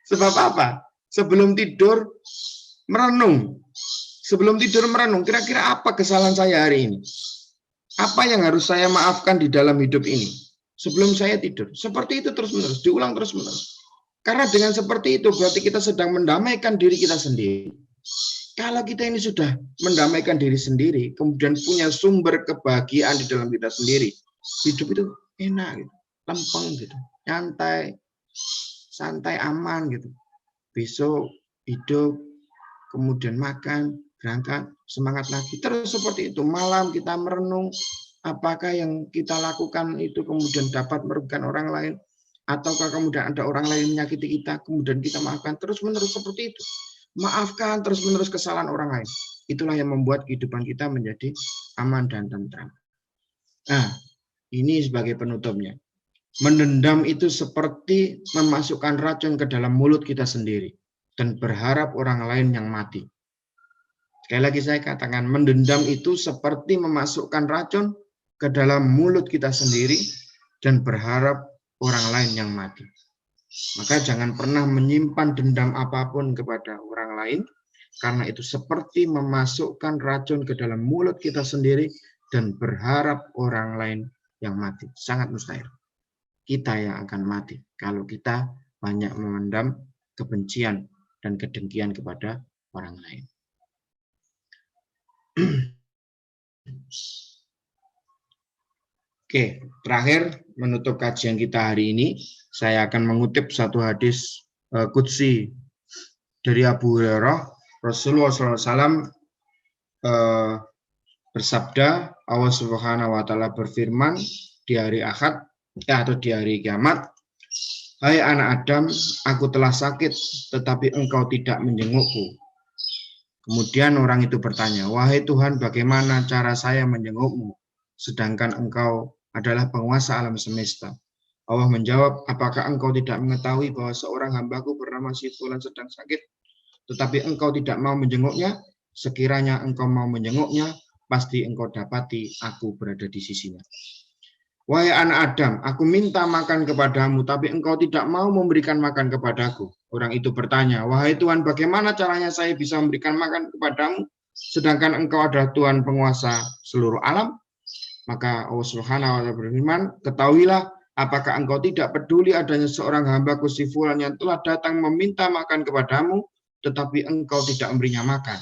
Sebab apa? Sebelum tidur merenung. Sebelum tidur merenung, kira-kira apa kesalahan saya hari ini? Apa yang harus saya maafkan di dalam hidup ini? Sebelum saya tidur. Seperti itu terus-menerus, diulang terus-menerus. Karena dengan seperti itu berarti kita sedang mendamaikan diri kita sendiri. Kalau kita ini sudah mendamaikan diri sendiri, kemudian punya sumber kebahagiaan di dalam kita sendiri, hidup itu enak gitu, lempeng gitu, nyantai, santai, aman gitu. Besok hidup, kemudian makan, berangkat, semangat lagi. Terus seperti itu, malam kita merenung, apakah yang kita lakukan itu kemudian dapat merugikan orang lain, ataukah kemudian ada orang lain menyakiti kita, kemudian kita maafkan, terus-menerus seperti itu. Maafkan terus-menerus kesalahan orang lain. Itulah yang membuat kehidupan kita menjadi aman dan tentram. Nah, ini sebagai penutupnya. Mendendam itu seperti memasukkan racun ke dalam mulut kita sendiri dan berharap orang lain yang mati. Sekali lagi saya katakan, mendendam itu seperti memasukkan racun ke dalam mulut kita sendiri dan berharap orang lain yang mati. Maka jangan pernah menyimpan dendam apapun kepada orang lain, karena itu seperti memasukkan racun ke dalam mulut kita sendiri dan berharap orang lain yang mati. Sangat mustahil. Kita yang akan mati kalau kita banyak memendam kebencian dan kedengkian kepada orang lain. Oke, terakhir menutup kajian kita hari ini, saya akan mengutip satu hadis qudsi dari Abu Hurairah. Rasulullah SAW bersabda, Allah Subhanahu wa taala berfirman di hari Ahad atau di hari kiamat, hai anak Adam, aku telah sakit, tetapi engkau tidak menjengukku. Kemudian orang itu bertanya, wahai Tuhan, bagaimana cara saya menjengukmu, sedangkan engkau adalah penguasa alam semesta? Allah menjawab, apakah engkau tidak mengetahui bahwa seorang hambaku bernama si Fulan sedang sakit, tetapi engkau tidak mau menjenguknya? Sekiranya engkau mau menjenguknya, pasti engkau dapati aku berada di sisinya. Wahai anak Adam, aku minta makan kepadamu, tapi engkau tidak mau memberikan makan kepadaku. Orang itu bertanya, wahai Tuhan, bagaimana caranya saya bisa memberikan makan kepadamu, sedangkan engkau adalah Tuhan penguasa seluruh alam? Maka Allah Subhanahu wa Ta'ala berfirman, ketahuilah, apakah engkau tidak peduli adanya seorang hambaku si fulan yang telah datang meminta makan kepadamu, tetapi engkau tidak memberinya makan.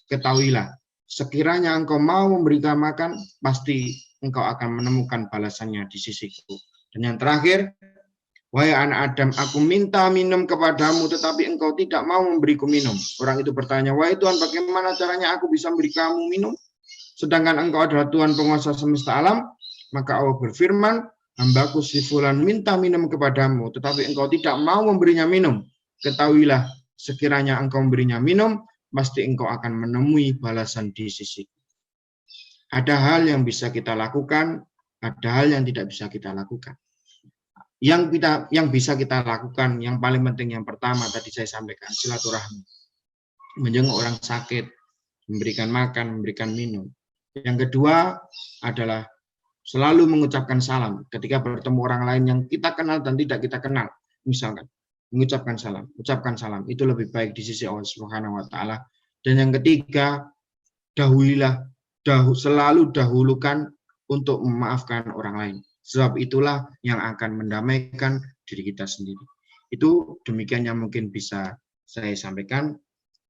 Ketahuilah, sekiranya engkau mau memberikan makan, pasti engkau akan menemukan balasannya di sisiku. Dan yang terakhir, wahai anak Adam, aku minta minum kepadamu, tetapi engkau tidak mau memberiku minum. Orang itu bertanya, wahai Tuhan, bagaimana caranya aku bisa memberi kamu minum? Sedangkan engkau adalah Tuhan penguasa semesta alam. Maka Allah berfirman, hambaku si fulan minta minum kepadamu, tetapi engkau tidak mau memberinya minum. Ketahuilah, sekiranya engkau memberinya minum, pasti engkau akan menemui balasan di sisiku. Ada hal yang bisa kita lakukan, ada hal yang tidak bisa kita lakukan. Yang bisa kita lakukan, yang paling penting yang pertama tadi saya sampaikan, silaturahmi. Menjenguk orang sakit, memberikan makan, memberikan minum. Yang kedua adalah selalu mengucapkan salam ketika bertemu orang lain yang kita kenal dan tidak kita kenal. Misalkan mengucapkan salam, ucapkan salam, itu lebih baik di sisi Allah Subhanahu wa Ta'ala. Dan yang ketiga, selalu dahulukan untuk memaafkan orang lain. Sebab itulah yang akan mendamaikan diri kita sendiri. Itu demikian yang mungkin bisa saya sampaikan.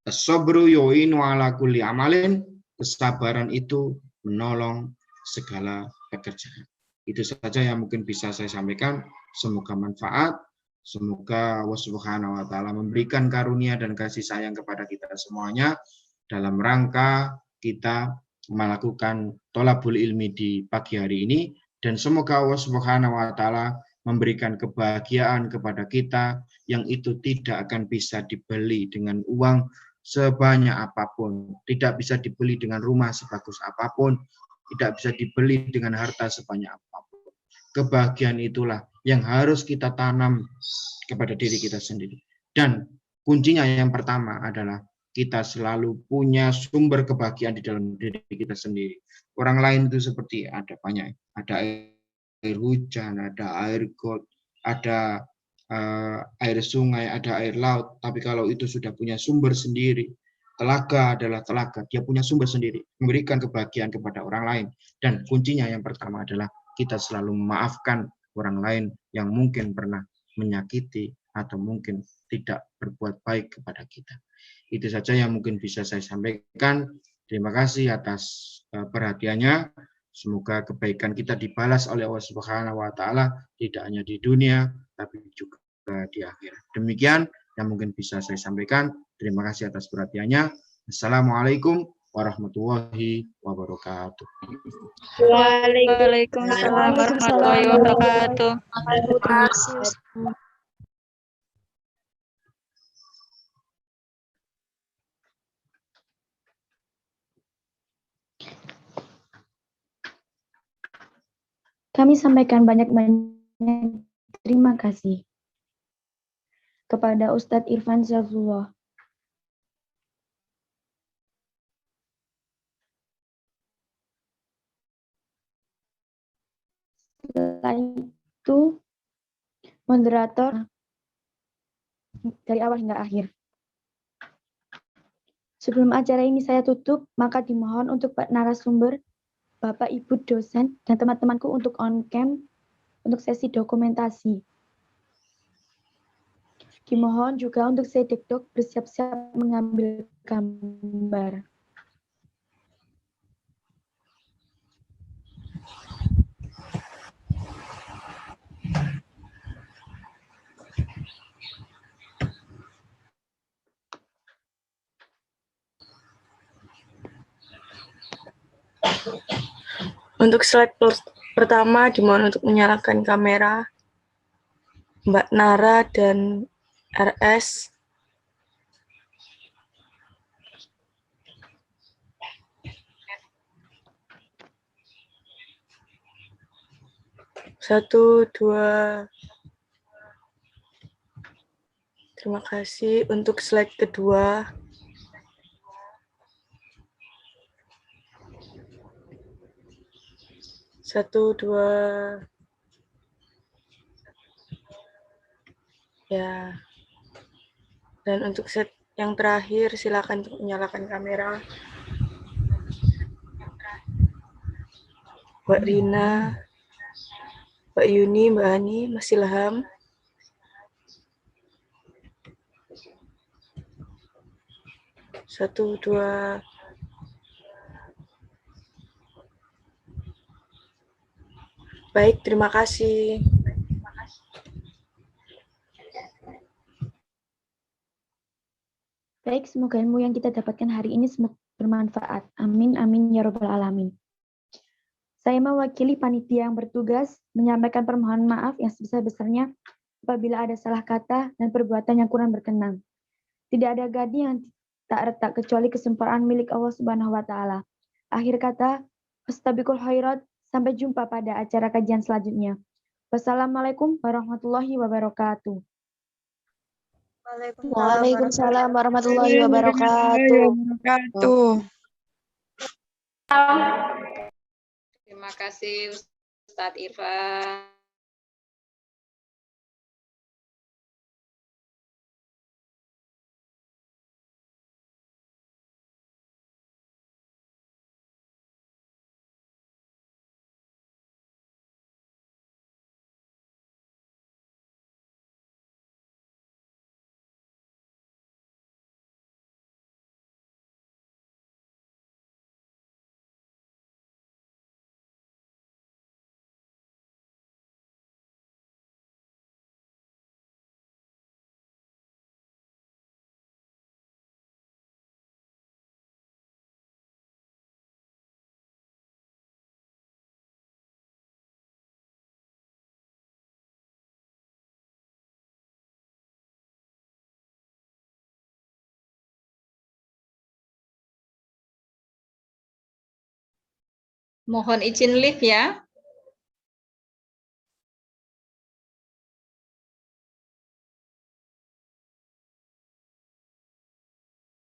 As-sabru yu'inu ala kulli amalin. Kesabaran itu menolong segala pekerjaan. Itu saja yang mungkin bisa saya sampaikan. Semoga manfaat. Semoga Allah Subhanahu wa Ta'ala memberikan karunia dan kasih sayang kepada kita semuanya dalam rangka kita melakukan tholabul ilmi di pagi hari ini, dan semoga Allah Subhanahu wa Ta'ala memberikan kebahagiaan kepada kita yang itu tidak akan bisa dibeli dengan uang sebanyak apapun, tidak bisa dibeli dengan rumah sebagus apapun, tidak bisa dibeli dengan harta sebanyak apapun. Kebahagiaan itulah yang harus kita tanam kepada diri kita sendiri. Dan kuncinya yang pertama adalah kita selalu punya sumber kebahagiaan di dalam diri kita sendiri. Orang lain itu seperti ada banyak, ada air hujan, ada air got, ada air sungai, ada air laut. Tapi kalau itu sudah punya sumber sendiri, telaga adalah telaga, dia punya sumber sendiri, memberikan kebahagiaan kepada orang lain. Dan kuncinya yang pertama adalah kita selalu memaafkan orang lain yang mungkin pernah menyakiti atau mungkin tidak berbuat baik kepada kita. Itu saja yang mungkin bisa saya sampaikan. Terima kasih atas perhatiannya. Semoga kebaikan kita dibalas oleh Allah Subhanahu wa Ta'ala, tidak hanya di dunia, tapi juga di akhirat. Demikian yang mungkin bisa saya sampaikan. Terima kasih atas perhatiannya. Assalamualaikum warahmatullahi wabarakatuh. Waalaikumsalam warahmatullahi wabarakatuh. Kami sampaikan banyak-banyak terima kasih kepada Ustadz Irfan Saifullah. Setelah itu, moderator dari awal hingga akhir. Sebelum acara ini saya tutup, maka dimohon untuk Pak narasumber, Bapak Ibu dosen, dan teman-temanku untuk on-cam untuk sesi dokumentasi. Dimohon juga untuk Sedekdok bersiap-siap mengambil gambar. Untuk slide pertama dimohon untuk menyalakan kamera Mbak Nara dan RS. Satu, dua. Terima kasih. Untuk slide kedua. Satu, dua. Ya. Dan untuk set yang terakhir, silakan untuk menyalakan kamera. Mbak Rina, Mbak Yuni, Mbak Ani, Mas Ilham. Satu, dua. Baik, terima kasih. Baik, semoga ilmu yang kita dapatkan hari ini semoga bermanfaat. Amin, amin, ya robbal alamin. Saya mewakili panitia yang bertugas menyampaikan permohonan maaf yang sebesar-besarnya apabila ada salah kata dan perbuatan yang kurang berkenan. Tidak ada gading yang tak retak kecuali kesempurnaan milik Allah Subhanahu wa taala. Akhir kata, fastabiqul khairat. Sampai jumpa pada acara kajian selanjutnya. Wassalamualaikum warahmatullahi wabarakatuh. Waalaikumsalam warahmatullahi wabarakatuh. Terima kasih Ustadz Irfan. Mohon izin live ya.